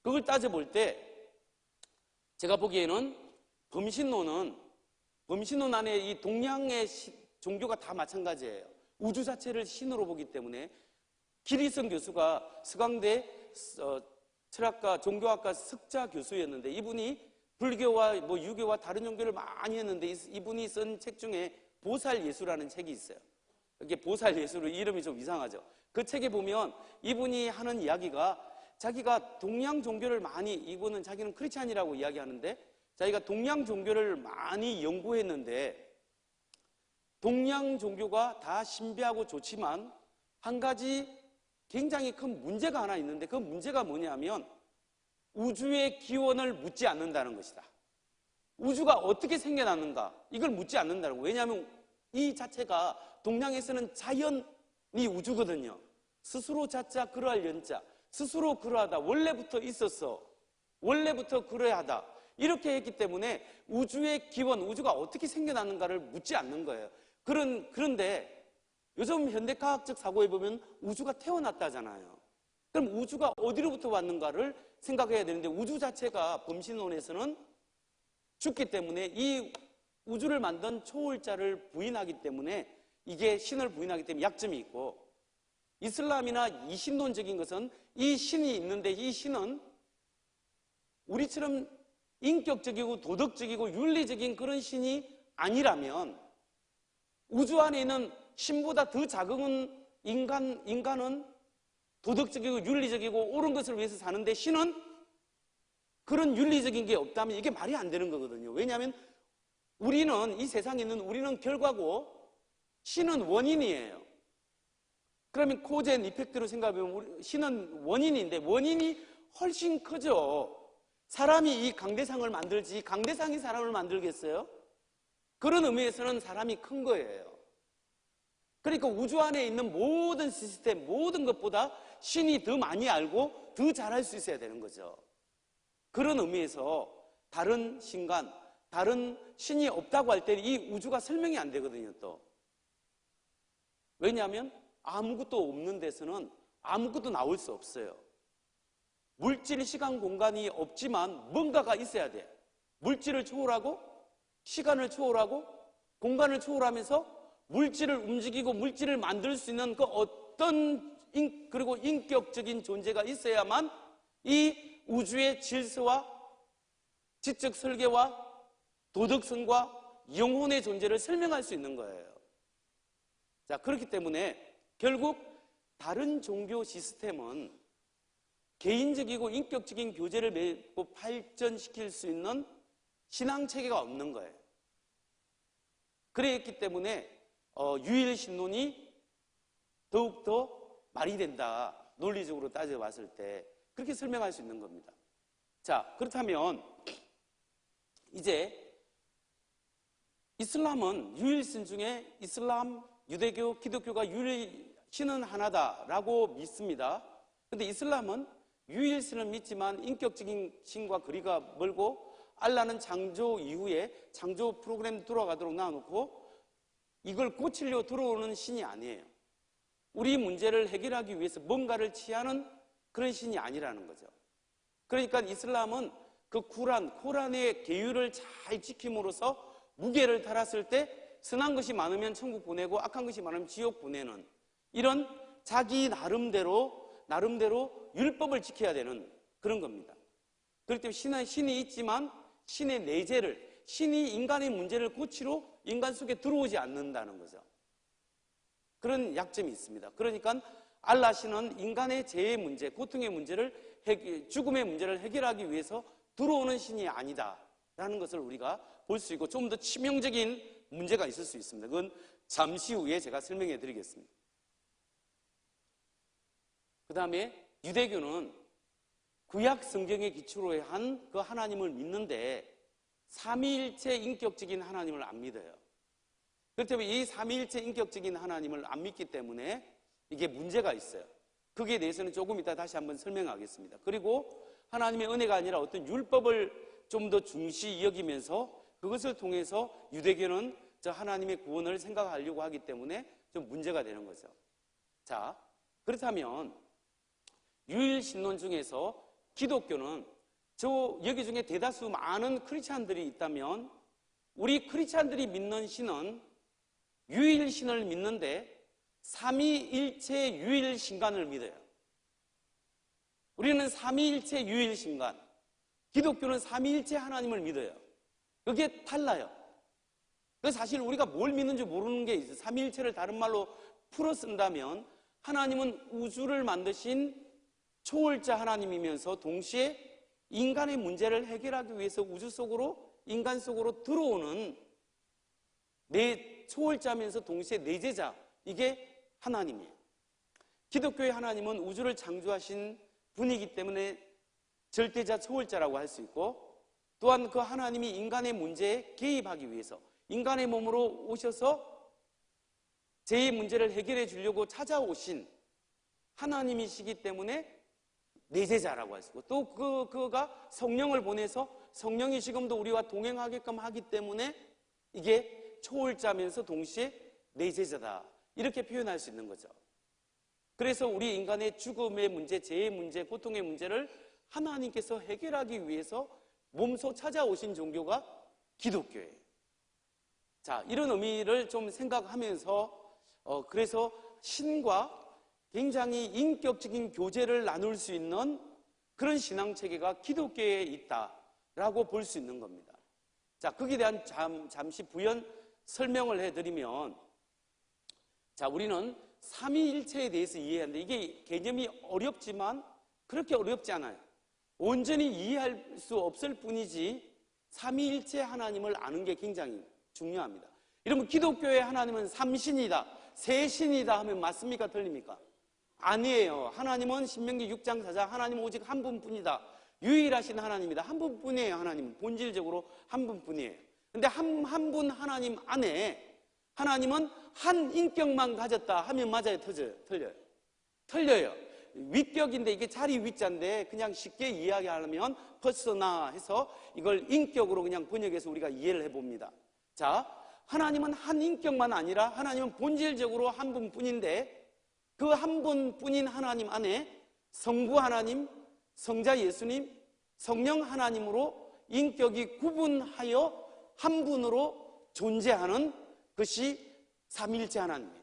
그걸 따져볼 때 제가 보기에는 범신론 안에 이 동양의 종교가 다 마찬가지예요. 우주 자체를 신으로 보기 때문에 기리성 교수가 서강대 철학과 종교학과 석자 교수였는데 이분이 불교와 유교와 다른 종교를 많이 했는데 이분이 쓴 책 중에 보살예수라는 책이 있어요. 이게 보살 예수로 이름이 좀 이상하죠. 그 책에 보면 이분이 하는 이야기가 자기가 동양 종교를 많이, 이분은 자기는 크리스찬이라고 이야기하는데 자기가 동양 종교를 많이 연구했는데 동양 종교가 다 신비하고 좋지만 한 가지 굉장히 큰 문제가 하나 있는데 그 문제가 뭐냐면 우주의 기원을 묻지 않는다는 것이다. 우주가 어떻게 생겨났는가 이걸 묻지 않는다는 거예요. 왜냐하면 이 자체가 동양에서는 자연이 우주거든요. 스스로 자자 그러할 연자, 스스로 그러하다, 원래부터 있었어, 원래부터 그러하다 이렇게 했기 때문에 우주의 기원, 우주가 어떻게 생겨났는가를 묻지 않는 거예요. 그런데 요즘 현대과학적 사고에 보면 우주가 태어났다잖아요. 그럼 우주가 어디로부터 왔는가를 생각해야 되는데 우주 자체가 범신론에서는 죽기 때문에 이 우주를 만든 초월자를 부인하기 때문에 이게 신을 부인하기 때문에 약점이 있고 이슬람이나 이신론적인 것은 이 신이 있는데 이 신은 우리처럼 인격적이고 도덕적이고 윤리적인 그런 신이 아니라면 우주 안에 있는 신보다 더 작은 인간은 도덕적이고 윤리적이고 옳은 것을 위해서 사는데 신은 그런 윤리적인 게 없다면 이게 말이 안 되는 거거든요. 왜냐하면 우리는 이 세상에 있는 우리는 결과고 신은 원인이에요. 그러면 코즈 앤 이펙트로 생각해보면 신은 원인인데 원인이 훨씬 크죠. 사람이 이 강대상을 만들지 강대상이 사람을 만들겠어요? 그런 의미에서는 사람이 큰 거예요. 그러니까 우주 안에 있는 모든 시스템, 모든 것보다 신이 더 많이 알고 더 잘할 수 있어야 되는 거죠. 그런 의미에서 다른 신간, 다른 신이 없다고 할 때는 이 우주가 설명이 안 되거든요, 또. 왜냐하면 아무것도 없는 데서는 아무것도 나올 수 없어요. 물질, 시간, 공간이 없지만 뭔가가 있어야 돼. 물질을 초월하고 시간을 초월하고 공간을 초월하면서 물질을 움직이고 물질을 만들 수 있는 그 어떤 그리고 인격적인 존재가 있어야만 이 우주의 질서와 지적 설계와 도덕성과 영혼의 존재를 설명할 수 있는 거예요. 자, 그렇기 때문에 결국 다른 종교 시스템은 개인적이고 인격적인 교제를 맺고 발전시킬 수 있는 신앙체계가 없는 거예요. 그랬기 때문에 유일신론이 더욱더 말이 된다. 논리적으로 따져봤을 때 그렇게 설명할 수 있는 겁니다. 자, 그렇다면 이제 이슬람은 유일신 중에 이슬람, 유대교, 기독교가 유일신은 하나다라고 믿습니다. 그런데 이슬람은 유일신을 믿지만 인격적인 신과 거리가 멀고 알라는 창조 이후에 창조 프로그램 돌아가도록 놔놓고 이걸 고치려 들어오는 신이 아니에요. 우리 문제를 해결하기 위해서 뭔가를 취하는 그런 신이 아니라는 거죠. 그러니까 이슬람은 그 코란의 계율을 잘 지킴으로써 무게를 달았을 때 선한 것이 많으면 천국 보내고 악한 것이 많으면 지옥 보내는 이런 자기 나름대로 율법을 지켜야 되는 그런 겁니다. 그렇기 때문에 신이 있지만 신의 내재를, 신이 인간의 문제를 고치러 인간 속에 들어오지 않는다는 거죠. 그런 약점이 있습니다. 그러니까 알라 신은 인간의 죄의 문제, 고통의 문제를, 죽음의 문제를 해결하기 위해서 들어오는 신이 아니다라는 것을 우리가 볼 수 있고 좀 더 치명적인 문제가 있을 수 있습니다. 그건 잠시 후에 제가 설명해 드리겠습니다. 그 다음에 유대교는 구약 성경에 기초로 한 그 하나님을 믿는데 삼위일체 인격적인 하나님을 안 믿어요. 그렇기 때문에 이 삼위일체 인격적인 하나님을 안 믿기 때문에 이게 문제가 있어요. 거기에 대해서는 조금 이따 다시 한번 설명하겠습니다. 그리고 하나님의 은혜가 아니라 어떤 율법을 좀 더 중시 여기면서 그것을 통해서 유대교는 저 하나님의 구원을 생각하려고 하기 때문에 좀 문제가 되는 거죠. 자, 그렇다면 유일신론 중에서 기독교는 여기 중에 대다수 많은 크리스찬들이 있다면 우리 크리스찬들이 믿는 신은 유일신을 믿는데 삼위일체 유일신간을 믿어요. 우리는 삼위일체 유일신간, 기독교는 삼위일체 하나님을 믿어요. 그게 달라요. 그래서 사실 우리가 뭘 믿는지 모르는 게 있어요. 삼위일체를 다른 말로 풀어 쓴다면 하나님은 우주를 만드신 초월자 하나님이면서 동시에 인간의 문제를 해결하기 위해서 우주 속으로, 인간 속으로 들어오는 초월자면서 동시에 내재자, 이게 하나님이에요. 기독교의 하나님은 우주를 창조하신 분이기 때문에 절대자, 초월자라고 할 수 있고, 또한 그 하나님이 인간의 문제에 개입하기 위해서 인간의 몸으로 오셔서 제 문제를 해결해 주려고 찾아오신 하나님이시기 때문에 내재자라고 할 수 있고, 또 그가 성령을 보내서 성령이 지금도 우리와 동행하게끔 하기 때문에 이게 초월자면서 동시에 내재자다, 이렇게 표현할 수 있는 거죠. 그래서 우리 인간의 죽음의 문제, 재해의 문제, 고통의 문제를 하나님께서 해결하기 위해서 몸소 찾아오신 종교가 기독교예요. 자, 이런 의미를 좀 생각하면서 그래서 신과 굉장히 인격적인 교제를 나눌 수 있는 그런 신앙체계가 기독교에 있다라고 볼 수 있는 겁니다. 자, 거기에 대한 잠시 부연 설명을 해드리면, 자, 우리는 삼위일체에 대해서 이해하는데 이게 개념이 어렵지만 그렇게 어렵지 않아요. 온전히 이해할 수 없을 뿐이지 삼위일체 하나님을 아는 게 굉장히 중요합니다. 여러분, 기독교의 하나님은 삼신이다, 세신이다 하면 맞습니까? 틀립니까? 아니에요. 하나님은 신명기 6장 4장 하나님은 오직 한 분뿐이다. 유일하신 하나님이다. 한 분뿐이에요. 하나님은 본질적으로 한 분뿐이에요. 근데 한 분 하나님 안에 하나님은 한 인격만 가졌다 하면 맞아요? 틀려요? 틀려요. 위격인데 이게 자리 위자인데 그냥 쉽게 이야기하면 퍼스나 해서 이걸 인격으로 그냥 번역해서 우리가 이해를 해봅니다. 자, 하나님은 한 인격만 아니라 하나님은 본질적으로 한 분뿐인데 그 한 분뿐인 하나님 안에 성부 하나님, 성자 예수님, 성령 하나님으로 인격이 구분하여 한 분으로 존재하는 것이 삼위일체 하나님이에요.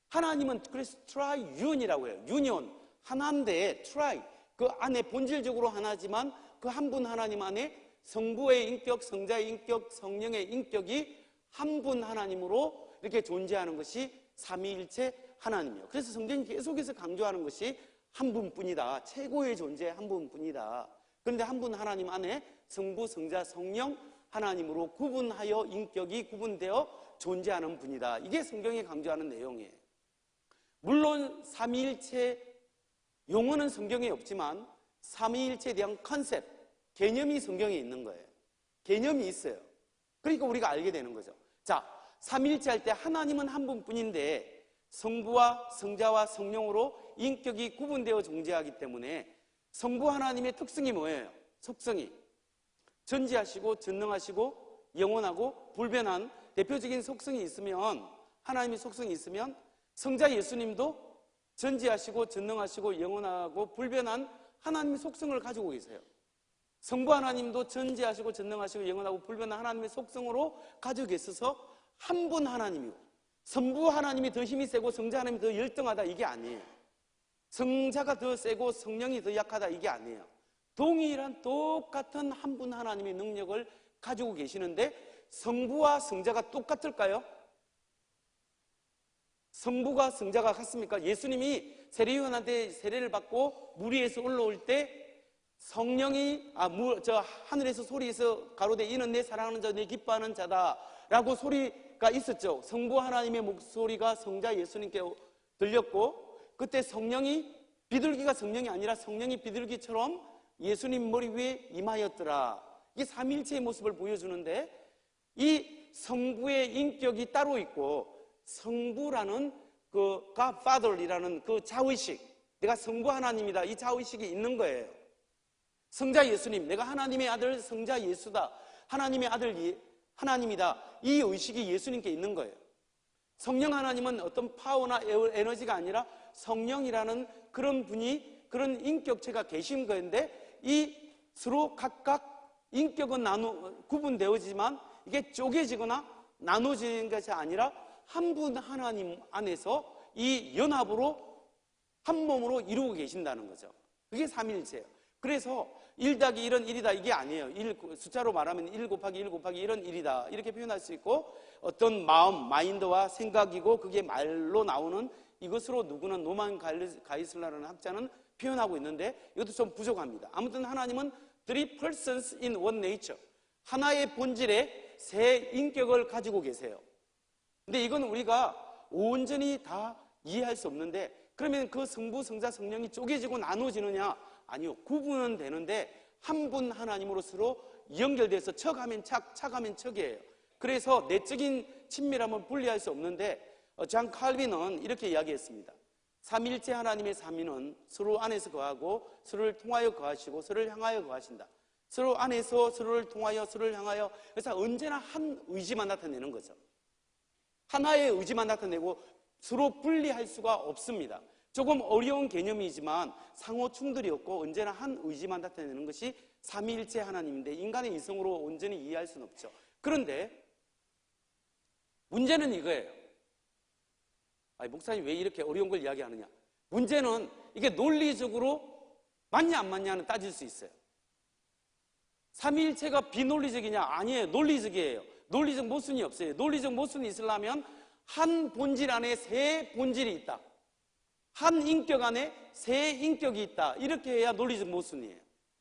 하나님은 그래서 트라이윤이라고 해요. 유니온, 하나인데 트라이, 그 안에 본질적으로 하나지만 그 한 분 하나님 안에 성부의 인격, 성자의 인격, 성령의 인격이 한 분 하나님으로 이렇게 존재하는 것이 삼위일체 하나님이에요. 그래서 성경이 계속해서 강조하는 것이 한 분뿐이다. 최고의 존재 한 분뿐이다. 그런데 한 분 하나님 안에 성부, 성자, 성령 하나님으로 구분하여 인격이 구분되어 존재하는 분이다. 이게 성경이 강조하는 내용이에요. 물론 삼위일체 용어는 성경에 없지만 삼위일체에 대한 컨셉, 개념이 성경에 있는 거예요. 개념이 있어요. 그러니까 우리가 알게 되는 거죠. 자, 삼위일체 할 때 하나님은 한 분뿐인데 성부와 성자와 성령으로 인격이 구분되어 존재하기 때문에 성부 하나님의 특성이 뭐예요? 속성이 전지하시고 전능하시고 영원하고 불변한 대표적인 속성이 있으면, 하나님의 속성이 있으면 성자 예수님도 전지하시고 전능하시고 영원하고 불변한 하나님의 속성을 가지고 계세요. 성부 하나님도 전지하시고 전능하시고 영원하고 불변한 하나님의 속성으로 가지고 계셔서 한 분 하나님이고, 성부 하나님이 더 힘이 세고 성자 하나님이 더 열등하다, 이게 아니에요. 성자가 더 세고 성령이 더 약하다, 이게 아니에요. 동일한 똑같은 한 분 하나님의 능력을 가지고 계시는데 성부와 성자가 똑같을까요? 성부가 성자가 같습니까? 예수님이 세례요한한테 세례를 받고 물 위에서 올라올 때 성령이 하늘에서 소리에서 가로되 이는 내 사랑하는 자, 내 기뻐하는 자다 라고 소리가 있었죠. 성부 하나님의 목소리가 성자 예수님께 들렸고, 그때 성령이, 비둘기가 성령이 아니라 성령이 비둘기처럼 예수님 머리 위에 임하였더라. 이게 삼위일체의 모습을 보여주는데, 이 성부의 인격이 따로 있고 성부라는 그 God Father이라는 그 자의식, 내가 성부 하나님이다, 이 자의식이 있는 거예요. 성자 예수님, 내가 하나님의 아들 성자 예수다, 하나님의 아들 하나님이다, 이 의식이 예수님께 있는 거예요. 성령 하나님은 어떤 파워나 에너지가 아니라 성령이라는 그런 분이, 그런 인격체가 계신 건데, 이 서로 각각 인격은 구분되어지만 이게 쪼개지거나 나눠지는 것이 아니라 한 분 하나님 안에서 이 연합으로 한 몸으로 이루고 계신다는 거죠. 그게 삼위일체예요. 그래서 1 더하기 1은 1이다 이게 아니에요. 숫자로 말하면 1 곱하기 1 곱하기 1은 1이다 이렇게 표현할 수 있고, 어떤 마음, 마인드와 생각이고 그게 말로 나오는 이것으로 누구는 노만 가이슬라라는 학자는 표현하고 있는데, 이것도 좀 부족합니다. 아무튼 하나님은 three persons in one nature, 하나의 본질에 세 인격을 가지고 계세요. 근데 이건 우리가 온전히 다 이해할 수 없는데, 그러면 그 성부, 성자, 성령이 쪼개지고 나눠지느냐? 아니요. 구분은 되는데 한 분 하나님으로서로 연결돼서 척하면 척, 척하면 척이에요. 그래서 내적인 친밀함을 분리할 수 없는데, 잔 칼빈은 이렇게 이야기했습니다. 삼위일체 하나님의 삼위는 서로 안에서 거하고 서로를 통하여 거하시고 서로를 향하여 거하신다. 서로 안에서 서로를 통하여 서로를 향하여, 그래서 언제나 한 의지만 나타내는 거죠. 하나의 의지만 나타내고 서로 분리할 수가 없습니다. 조금 어려운 개념이지만 상호 충돌이 없고 언제나 한 의지만 나타내는 것이 삼위일체 하나님인데, 인간의 이성으로 온전히 이해할 수는 없죠. 그런데 문제는 이거예요. 목사님 왜 이렇게 어려운 걸 이야기하느냐? 문제는 이게 논리적으로 맞냐 안 맞냐는 따질 수 있어요. 삼위일체가 비논리적이냐? 아니에요. 논리적이에요. 논리적 모순이 없어요. 논리적 모순이 있으려면 한 본질 안에 세 본질이 있다, 한 인격 안에 세 인격이 있다, 이렇게 해야 논리적 모순이에요.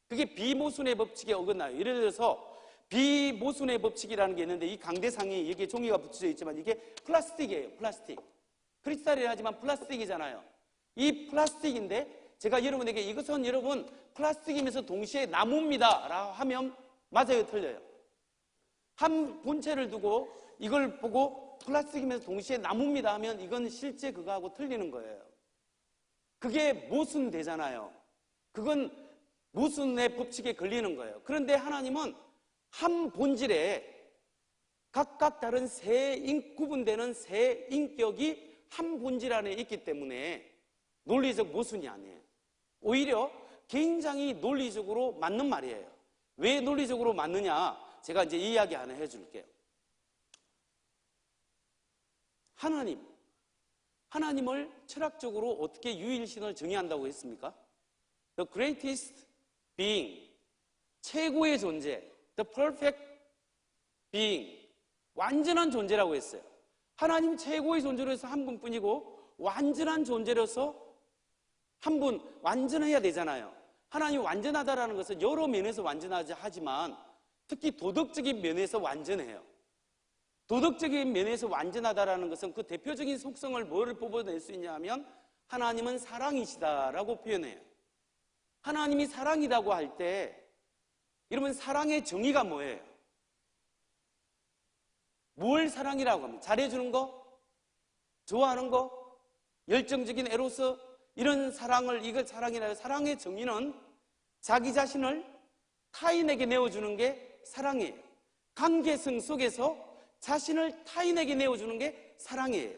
그게 비모순의 법칙에 어긋나요. 예를 들어서 비모순의 법칙이라는 게 있는데, 이 강대상에 여기에 종이가 붙여져 있지만 이게 플라스틱이에요. 플라스틱. 크리스탈이라 하지만 플라스틱이잖아요. 이 플라스틱인데 제가 여러분에게 이것은 여러분 플라스틱이면서 동시에 나무입니다 라고 하면 맞아요, 틀려요? 한 본체를 두고 이걸 보고 플라스틱이면서 동시에 나무입니다 하면 이건 실제 그거하고 틀리는 거예요. 그게 모순되잖아요. 그건 모순의 법칙에 걸리는 거예요. 그런데 하나님은 한 본질에 각각 다른 구분되는 세 인격이 한 본질 안에 있기 때문에 논리적 모순이 아니에요. 오히려 굉장히 논리적으로 맞는 말이에요. 왜 논리적으로 맞느냐? 제가 이제 이야기 하나 해줄게요. 하나님을 철학적으로 어떻게 유일신을 정의한다고 했습니까? The greatest being, 최고의 존재, the perfect being, 완전한 존재라고 했어요. 하나님 최고의 존재로서 한 분뿐이고 완전한 존재로서 한 분, 완전해야 되잖아요. 하나님이 완전하다라는 것은 여러 면에서 완전하지 하지만 특히 도덕적인 면에서 완전해요. 도덕적인 면에서 완전하다라는 것은 그 대표적인 속성을 뭐를 뽑아낼 수 있냐 하면 하나님은 사랑이시다라고 표현해요. 하나님이 사랑이라고 할 때 여러분, 사랑의 정의가 뭐예요? 뭘 사랑이라고 합니까? 잘해주는 거? 좋아하는 거? 열정적인 에로스? 이런 사랑을, 이걸 사랑이라고 해요. 사랑의 정의는 자기 자신을 타인에게 내어주는 게 사랑이에요. 관계성 속에서 자신을 타인에게 내어주는 게 사랑이에요.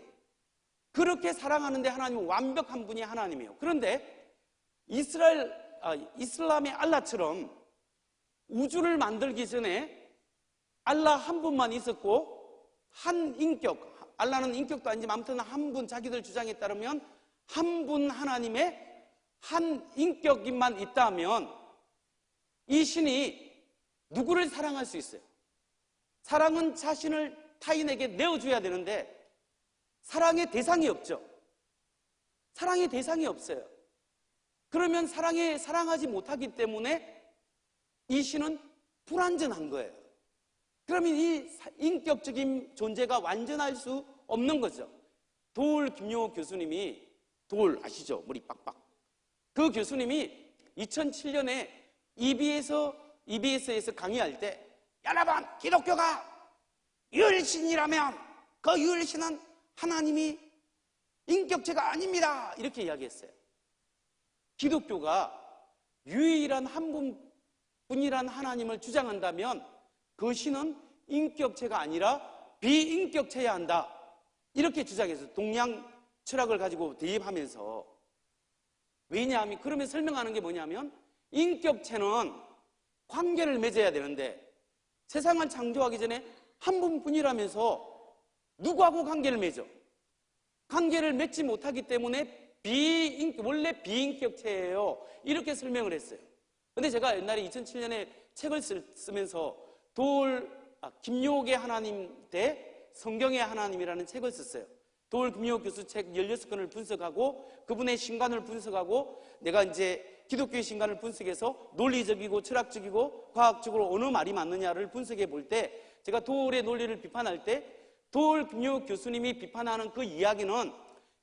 그렇게 사랑하는데 하나님은 완벽한 분이 하나님이에요. 그런데 이슬람의 알라처럼 우주를 만들기 전에 알라 한 분만 있었고 한 인격, 알라는 인격도 아니지만 아무튼 한 분, 자기들 주장에 따르면 한 분 하나님의 한 인격만 있다면 이 신이 누구를 사랑할 수 있어요? 사랑은 자신을 타인에게 내어줘야 되는데 사랑의 대상이 없죠. 사랑의 대상이 없어요. 그러면 사랑하지 못하기 때문에 이 신은 불완전한 거예요. 그러면 이 인격적인 존재가 완전할 수 없는 거죠. 김용호 교수님이, 아시죠? 머리 빡빡. 그 교수님이 2007년에 EBS에서 강의할 때, 여러분, 기독교가 유일신이라면 그 유일신은 하나님이 인격체가 아닙니다, 이렇게 이야기했어요. 기독교가 유일한 한 분이란 하나님을 주장한다면 그 신은 인격체가 아니라 비인격체여야 한다, 이렇게 주장해서 동양 철학을 가지고 대입하면서, 왜냐하면 그러면 설명하는 게 뭐냐면 인격체는 관계를 맺어야 되는데 세상을 창조하기 전에 한 분뿐이라면서 누구하고 관계를 맺어? 관계를 맺지 못하기 때문에 원래 비인격체예요, 이렇게 설명을 했어요. 근데 제가 옛날에 2007년에 책을 쓰면서 김용옥의 하나님 대 성경의 하나님이라는 책을 썼어요. 김용옥 교수 책 16권을 분석하고 그분의 신관을 분석하고 내가 이제 기독교의 신관을 분석해서 논리적이고 철학적이고 과학적으로 어느 말이 맞느냐를 분석해 볼 때 제가 도울의 논리를 비판할 때 김용옥 교수님이 비판하는 그 이야기는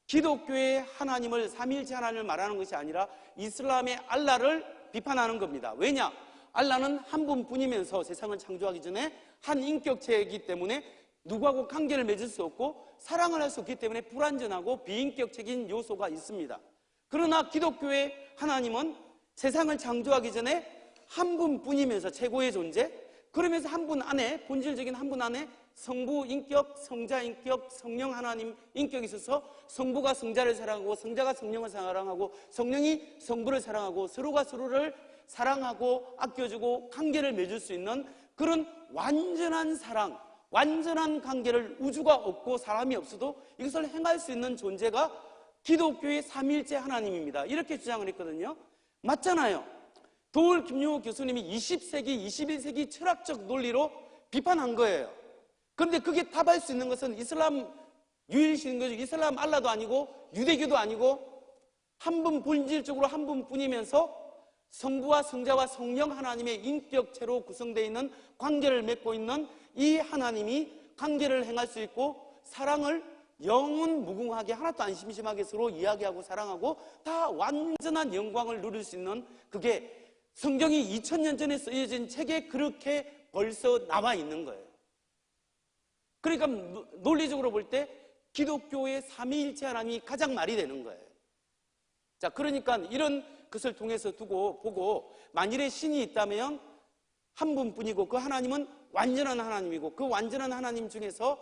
기독교의 하나님을 삼위일체 하나님을 말하는 것이 아니라 이슬람의 알라를 비판하는 겁니다. 왜냐? 알라는 한 분뿐이면서 세상을 창조하기 전에 한 인격체이기 때문에 누구하고 관계를 맺을 수 없고 사랑을 할 수 없기 때문에 불완전하고 비인격적인 요소가 있습니다. 그러나 기독교의 하나님은 세상을 창조하기 전에 한 분뿐이면서 최고의 존재, 그러면서 한 분 안에, 본질적인 한 분 안에 성부 인격, 성자 인격, 성령 하나님 인격이 있어서 성부가 성자를 사랑하고 성자가 성령을 사랑하고 성령이 성부를 사랑하고 서로가 서로를 사랑하고 아껴주고 관계를 맺을 수 있는 그런 완전한 사랑, 완전한 관계를 우주가 없고 사람이 없어도 이것을 행할 수 있는 존재가 기독교의 삼위일체 하나님입니다. 이렇게 주장을 했거든요. 맞잖아요. 김용옥 교수님이 20세기, 21세기 철학적 논리로 비판한 거예요. 그런데 그게 답할 수 있는 것은 이슬람 유일신교적 이슬람 알라도 아니고 유대교도 아니고 한 분, 본질적으로 한 분뿐이면서 성부와 성자와 성령 하나님의 인격체로 구성되어 있는 관계를 맺고 있는 이 하나님이 관계를 행할 수 있고 사랑을 영원 무궁하게 하나도 안 심심하게 서로 이야기하고 사랑하고 다 완전한 영광을 누릴 수 있는 그게 성경이 2000년 전에 쓰여진 책에 그렇게 벌써 나와 있는 거예요. 그러니까 논리적으로 볼 때 기독교의 삼위일체 하나님이 가장 말이 되는 거예요. 자, 그러니까 이런 것을 통해서 보고 만일에 신이 있다면 한 분뿐이고 그 하나님은 완전한 하나님이고 그 완전한 하나님 중에서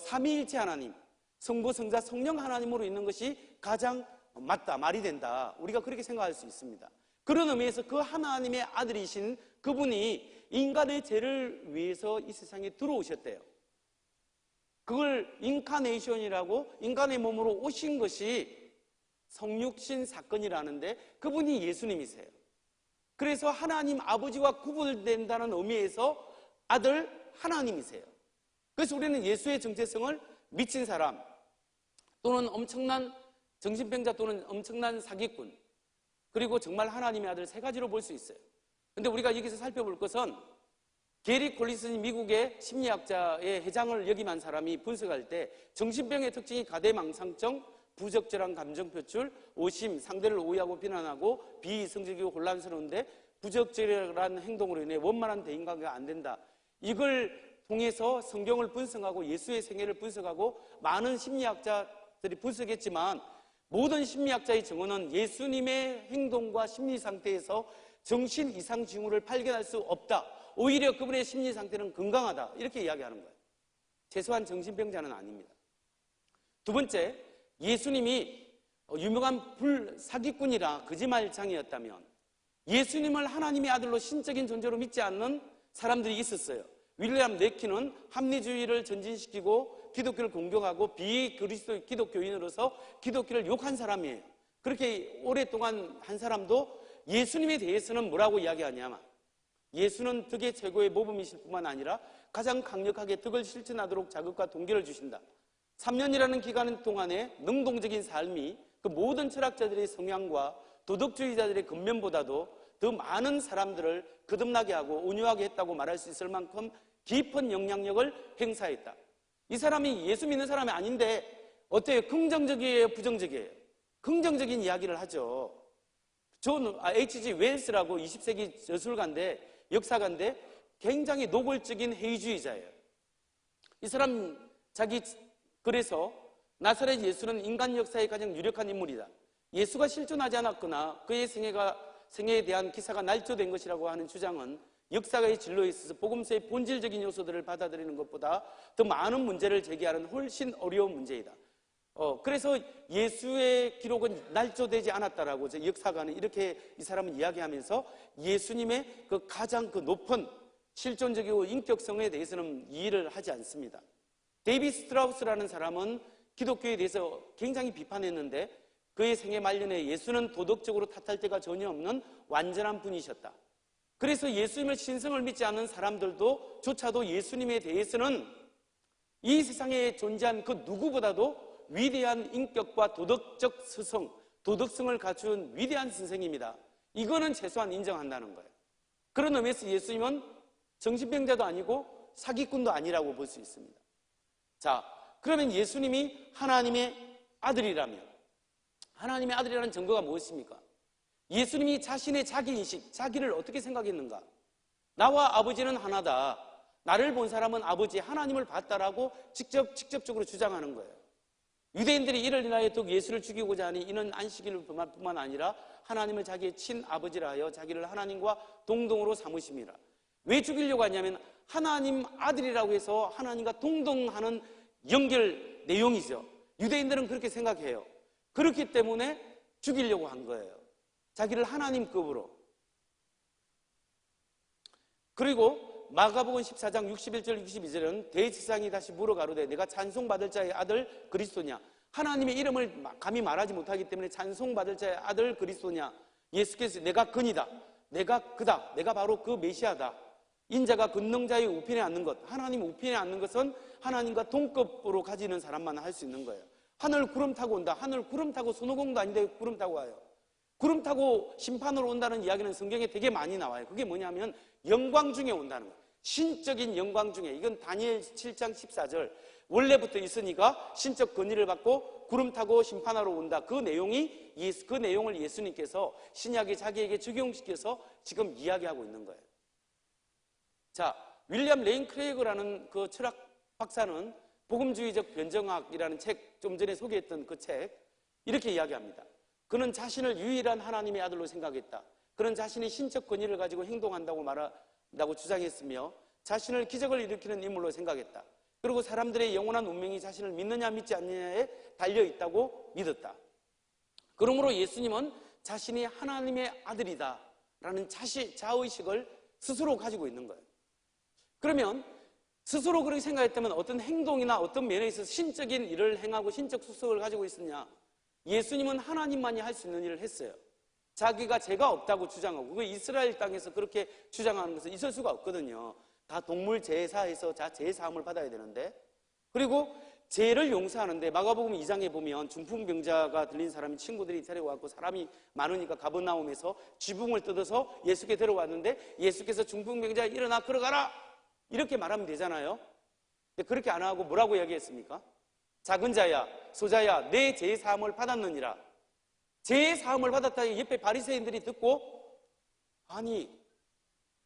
삼위일체 하나님, 성부, 성자, 성령 하나님으로 있는 것이 가장 맞다, 말이 된다. 우리가 그렇게 생각할 수 있습니다. 그런 의미에서 그 하나님의 아들이신 그분이 인간의 죄를 위해서 이 세상에 들어오셨대요. 그걸 인카네이션이라고 인간의 몸으로 오신 것이 성육신 사건이라는데 그분이 예수님이세요. 그래서 하나님 아버지와 구분된다는 의미에서 아들 하나님이세요. 그래서 우리는 예수의 정체성을 미친 사람 또는 엄청난 정신병자 또는 엄청난 사기꾼 그리고 정말 하나님의 아들 세 가지로 볼 수 있어요. 그런데 우리가 여기서 살펴볼 것은 게리 콜린슨이 미국의 심리학자의 회장을 역임한 사람이 분석할 때 정신병의 특징이 가대망상증, 부적절한 감정 표출, 오심, 상대를 오해하고 비난하고 비이성적이고 혼란스러운데 부적절한 행동으로 인해 원만한 대인관계가 안 된다. 이걸 통해서 성경을 분석하고 예수의 생애를 분석하고 많은 심리학자들이 분석했지만 모든 심리학자의 정언은 예수님의 행동과 심리 상태에서 정신 이상 징후를 발견할 수 없다. 오히려 그분의 심리 상태는 건강하다. 이렇게 이야기하는 거예요. 최소한 정신병자는 아닙니다. 두 번째, 예수님이 유명한 사기꾼이라 거짓말장이었다면 예수님을 하나님의 아들로 신적인 존재로 믿지 않는 사람들이 있었어요. 윌리엄 네키는 합리주의를 전진시키고 기독교를 공격하고 비그리스도 기독교인으로서 기독교를 욕한 사람이에요. 그렇게 오랫동안 한 사람도 예수님에 대해서는 뭐라고 이야기하냐면 예수는 덕의 최고의 모범이실 뿐만 아니라 가장 강력하게 덕을 실천하도록 자극과 동기를 주신다. 3년이라는 기간 동안에 능동적인 삶이 그 모든 철학자들의 성향과 도덕주의자들의 겉면보다도 더 많은 사람들을 거듭나게 하고 온유하게 했다고 말할 수 있을 만큼 깊은 영향력을 행사했다. 이 사람이 예수 믿는 사람이 아닌데 어때요? 긍정적이에요? 부정적이에요? 긍정적인 이야기를 하죠. H.G. 웰스라고 20세기 저술가인데 역사가인데 굉장히 노골적인 회의주의자예요. 이 사람 그래서 나사렛 예수는 인간 역사의 가장 유력한 인물이다. 예수가 실존하지 않았거나 그의 생애에 대한 기사가 날조된 것이라고 하는 주장은 역사의 진로에 있어서 복음서의 본질적인 요소들을 받아들이는 것보다 더 많은 문제를 제기하는 훨씬 어려운 문제이다. 그래서 예수의 기록은 날조되지 않았다라고 역사가는 이렇게 이 사람은 이야기하면서 예수님의 그 가장 높은 실존적이고 인격성에 대해서는 이해를 하지 않습니다. 데이비드 스트라우스라는 사람은 기독교에 대해서 굉장히 비판했는데 그의 생애 말년에 예수는 도덕적으로 탓할 데가 전혀 없는 완전한 분이셨다. 그래서 예수님의 신성을 믿지 않는 사람들도 조차도 예수님에 대해서는 이 세상에 존재한 그 누구보다도 위대한 인격과 도덕적 스성, 도덕성을 갖춘 위대한 선생입니다. 이거는 최소한 인정한다는 거예요. 그런 의미에서 예수님은 정신병자도 아니고 사기꾼도 아니라고 볼 수 있습니다. 자, 그러면 예수님이 하나님의 아들이라면 하나님의 아들이라는 증거가 무엇입니까? 예수님이 자신의 자기인식, 자기를 어떻게 생각했는가? 나와 아버지는 하나다. 나를 본 사람은 아버지 하나님을 봤다라고 직접적으로 주장하는 거예요. 유대인들이 이를 인하여 더욱 예수를 죽이고자 하니 이는 안식일을 뿐만 아니라 하나님을 자기의 친아버지라 하여 자기를 하나님과 동등으로 삼으심이라. 왜 죽이려고 하냐면 하나님 아들이라고 해서 하나님과 동등하는 연결 내용이죠. 유대인들은 그렇게 생각해요. 그렇기 때문에 죽이려고 한 거예요. 자기를 하나님급으로. 그리고 마가복음 14장 61절 62절은 대제사장이 다시 물어가로되 내가 찬송받을 자의 아들 그리스도냐? 하나님의 이름을 감히 말하지 못하기 때문에 찬송받을 자의 아들 그리스도냐? 예수께서 내가 그니다. 내가 그다. 내가 바로 그 메시아다. 인자가 권능자의 우편에 앉는 것. 하나님 우편에 앉는 것은 하나님과 동급으로 가지는 사람만 할 수 있는 거예요. 하늘 구름 타고 온다. 하늘 구름 타고 손오공도 아닌데 구름 타고 와요. 구름 타고 심판으로 온다는 이야기는 성경에 되게 많이 나와요. 그게 뭐냐면 영광 중에 온다는 거예요. 신적인 영광 중에. 이건 다니엘 7장 14절. 원래부터 있으니까 신적 권위를 받고 구름 타고 심판하러 온다. 그 내용을 예수님께서 신약에 자기에게 적용시켜서 지금 이야기하고 있는 거예요. 자, 윌리엄 레인 크레이그라는 그 철학 박사는 복음주의적 변정학이라는 책, 좀 전에 소개했던 그 책, 이렇게 이야기합니다. 그는 자신을 유일한 하나님의 아들로 생각했다. 그는 자신이 신적 권위를 가지고 행동한다고 주장했으며 자신을 기적을 일으키는 인물로 생각했다. 그리고 사람들의 영원한 운명이 자신을 믿느냐 믿지 않느냐에 달려있다고 믿었다. 그러므로 예수님은 자신이 하나님의 아들이다 라는 자의식을 스스로 가지고 있는 거예요. 그러면 스스로 그렇게 생각했다면 어떤 행동이나 어떤 면에 있어서 신적인 일을 행하고 신적 수석을 가지고 있었냐? 예수님은 하나님만이 할 수 있는 일을 했어요. 자기가 죄가 없다고 주장하고, 그 이스라엘 땅에서 그렇게 주장하는 것은 있을 수가 없거든요. 다 동물 제사에서 제사함을 받아야 되는데, 그리고 죄를 용서하는데 마가복음 2장에 보면 중풍병자가 들린 사람이 친구들이 데려왔고 사람이 많으니까 가버나움에서 쥐붕을 뜯어서 예수께 데려왔는데 예수께서 중풍병자 일어나 걸어가라 이렇게 말하면 되잖아요. 근데 그렇게 안 하고 뭐라고 이야기했습니까? 작은 자야 소자야 내 죄 사함을 받았느니라. 죄 사함을 받았다니 옆에 바리새인들이 듣고, 아니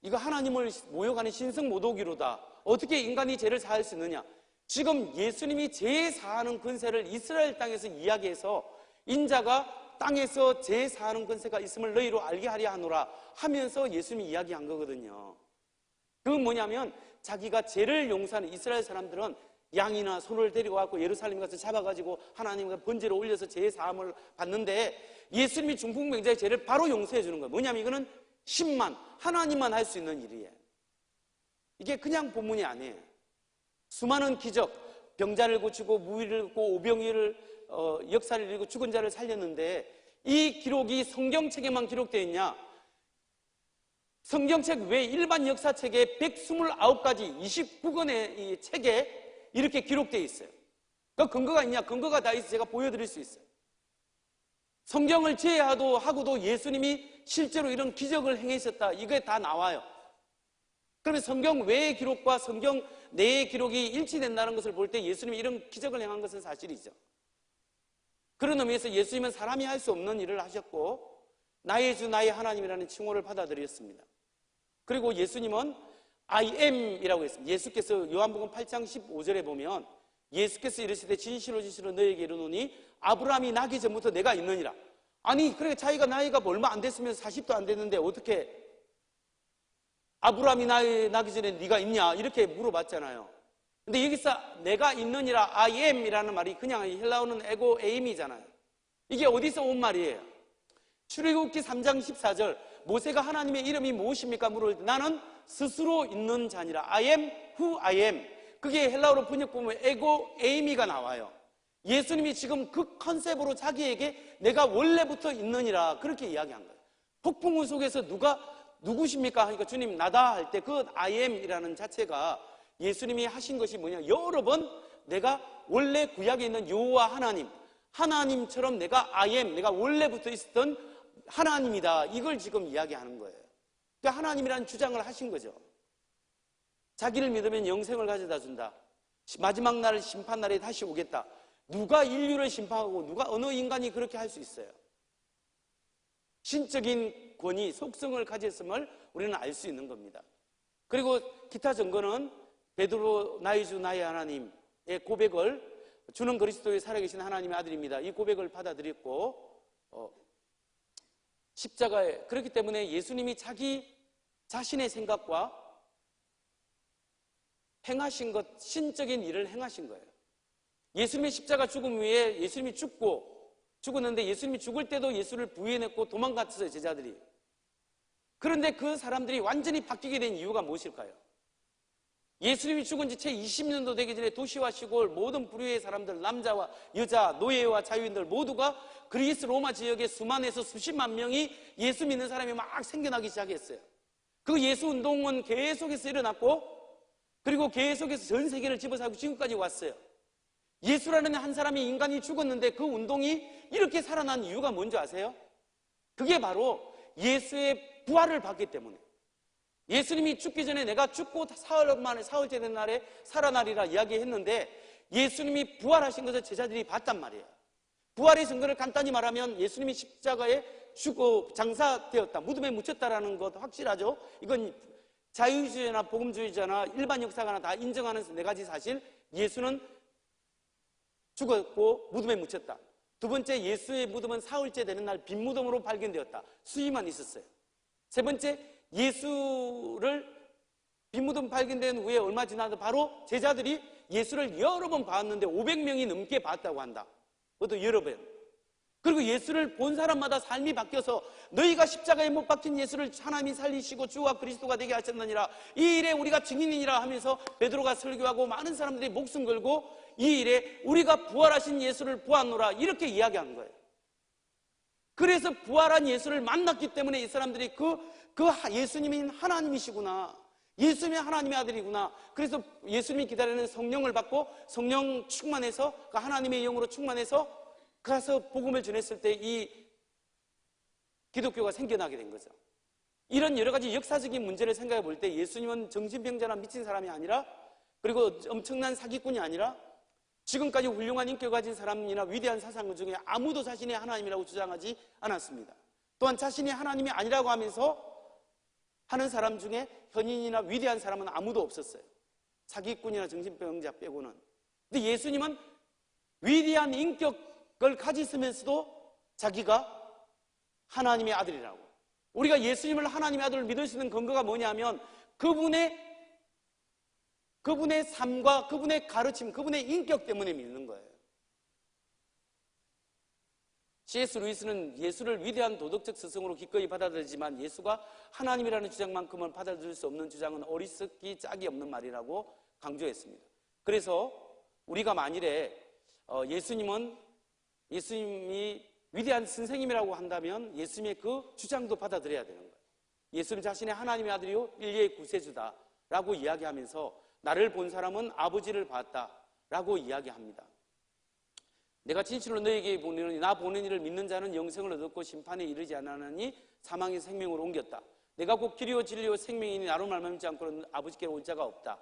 이거 하나님을 모욕하는 신성모독이로다. 어떻게 인간이 죄를 사할 수 있느냐. 지금 예수님이 죄 사하는 권세를 이스라엘 땅에서 이야기해서 인자가 땅에서 죄 사하는 권세가 있음을 너희로 알게 하려 하노라 하면서 예수님이 이야기한 거거든요. 그건 뭐냐면 자기가 죄를 용서하는 이스라엘 사람들은 양이나 소를 데리고 와서 예루살렘 가서 잡아가지고 하나님과 번제를 올려서 죄 사함을 받는데 예수님이 중풍병자의 죄를 바로 용서해 주는 거예요. 뭐냐면 이거는 하나님만 할 수 있는 일이에요. 이게 그냥 본문이 아니에요. 수많은 기적, 병자를 고치고 무위를 긋고 오병이를 역사를 이루고 죽은 자를 살렸는데 이 기록이 성경책에만 기록되어 있냐? 성경책 외 일반 역사책에 129가지 29권의 이 책에 이렇게 기록되어 있어요. 그 근거가 있냐? 근거가 다 있어서 제가 보여드릴 수 있어요. 성경을 제외하고도 예수님이 실제로 이런 기적을 행하셨다. 이게 다 나와요. 그러면 성경 외의 기록과 성경 내의 기록이 일치된다는 것을 볼 때 예수님이 이런 기적을 행한 것은 사실이죠. 그런 의미에서 예수님은 사람이 할 수 없는 일을 하셨고 나의 주 나의 하나님이라는 칭호를 받아들였습니다. 그리고 예수님은 I am이라고 했습니다. 예수께서 요한복음 8장 15절에 보면 예수께서 이르시되 진실로 진실로 너에게 이르노니 아브라함이 나기 전부터 내가 있느니라. 아니 그러니까 자기가 나이가 얼마 안 됐으면 40도 안 됐는데 어떻게 아브라함이 나기 전에 네가 있냐 이렇게 물어봤잖아요. 근데 여기서 내가 있느니라 I am이라는 말이 그냥 헬라어는 에고 에임이잖아요. 이게 어디서 온 말이에요? 출애굽기 3장 14절 모세가 하나님의 이름이 무엇입니까? 물을 때 나는 스스로 있는 자니라. I am who I am. 그게 헬라어로 번역 보면 에고 에이미가 나와요. 예수님이 지금 그 컨셉으로 자기에게 내가 원래부터 있느니라 그렇게 이야기한 거예요. 폭풍우 속에서 누구십니까? 하니까 주님 나다 할 때 그 I am이라는 자체가 예수님이 하신 것이 뭐냐, 여러 번 내가 원래 구약에 있는 여호와 하나님처럼 내가 I am, 내가 원래부터 있었던 하나님이다, 이걸 지금 이야기하는 거예요. 그러니까 하나님이라는 주장을 하신 거죠. 자기를 믿으면 영생을 가져다 준다, 마지막 날 심판날에 다시 오겠다. 누가 인류를 심판하고 누가 어느 인간이 그렇게 할 수 있어요? 신적인 권위, 속성을 가졌음을 우리는 알 수 있는 겁니다. 그리고 기타 증거는 베드로 나의 주 나의 하나님의 고백을, 주는 그리스도의 살아계신 하나님의 아들입니다, 이 고백을 받아들였고 십자가에, 그렇기 때문에 예수님이 자기 자신의 생각과 행하신 것, 신적인 일을 행하신 거예요. 예수님의 십자가 죽음 위에 예수님이 죽었는데 예수님이 죽을 때도 예수를 부인했고 도망갔어요, 제자들이. 그런데 그 사람들이 완전히 바뀌게 된 이유가 무엇일까요? 예수님이 죽은 지 채 20년도 되기 전에 도시와 시골 모든 부류의 사람들, 남자와 여자, 노예와 자유인들 모두가 그리스 로마 지역에 수만에서 수십만 명이 예수 믿는 사람이 막 생겨나기 시작했어요. 그 예수 운동은 계속해서 일어났고, 그리고 계속해서 전 세계를 집어삼고 지금까지 왔어요. 예수라는 한 사람이, 인간이 죽었는데 그 운동이 이렇게 살아난 이유가 뭔지 아세요? 그게 바로 예수의 부활을 받기 때문에. 예수님이 죽기 전에 내가 죽고 사흘째 된 날에 살아나리라 이야기했는데, 예수님이 부활하신 것을 제자들이 봤단 말이에요. 부활의 증거를 간단히 말하면 예수님이 십자가에 죽고 장사되었다, 무덤에 묻혔다라는 것 확실하죠? 이건 자유주의자나 복음주의자나 일반 역사가나 다 인정하는 네 가지 사실. 예수는 죽었고 무덤에 묻혔다. 두 번째, 예수의 무덤은 사흘째 되는 날 빈 무덤으로 발견되었다. 수위만 있었어요. 세 번째, 예수를 빈 무덤 발견된 후에 얼마 지나도 바로 제자들이 예수를 여러 번 봤는데 500명이 넘게 봤다고 한다. 그것도 여러 번. 그리고 예수를 본 사람마다 삶이 바뀌어서 너희가 십자가에 못 박힌 예수를 하나님이 살리시고 주와 그리스도가 되게 하셨느니라, 이 일에 우리가 증인이니라 하면서 베드로가 설교하고 많은 사람들이 목숨 걸고 이 일에 우리가 부활하신 예수를 보았노라, 이렇게 이야기한 거예요. 그래서 부활한 예수를 만났기 때문에 이 사람들이 그 예수님이 하나님이시구나, 예수님이 하나님의 아들이구나. 그래서 예수님이 기다리는 성령을 받고 성령 충만해서, 그 하나님의 영으로 충만해서 가서 복음을 전했을 때 이 기독교가 생겨나게 된 거죠. 이런 여러 가지 역사적인 문제를 생각해 볼 때 예수님은 정신병자나 미친 사람이 아니라, 그리고 엄청난 사기꾼이 아니라, 지금까지 훌륭한 인격을 가진 사람이나 위대한 사상가 중에 아무도 자신이 하나님이라고 주장하지 않았습니다. 또한 자신이 하나님이 아니라고 하면서 하는 사람 중에 현인이나 위대한 사람은 아무도 없었어요. 사기꾼이나 정신병자 빼고는. 근데 예수님은 위대한 인격을 가지면서도 자기가 하나님의 아들이라고. 우리가 예수님을 하나님의 아들을 믿을 수 있는 근거가 뭐냐면 그분의 삶과 그분의 가르침, 그분의 인격 때문에 믿는 거예요. C.S. 루이스는 예수를 위대한 도덕적 스승으로 기꺼이 받아들이지만 예수가 하나님이라는 주장만큼은 받아들일 수 없는 주장은 어리석기 짝이 없는 말이라고 강조했습니다. 그래서 우리가 만일에 예수님이 위대한 선생님이라고 한다면 예수님의 그 주장도 받아들여야 되는 거예요. 예수는 자신의 하나님의 아들이요 인류의 구세주다라고 이야기하면서 나를 본 사람은 아버지를 봤다라고 이야기합니다. 내가 진실로 너에게 보내노니 나 보낸 이를 믿는 자는 영생을 얻었고 심판에 이르지 않으니 사망의 생명으로 옮겼다. 내가 곧 길이요 진리요 생명이니 나로 말미암지 믿지 않고는 아버지께 올 자가 없다.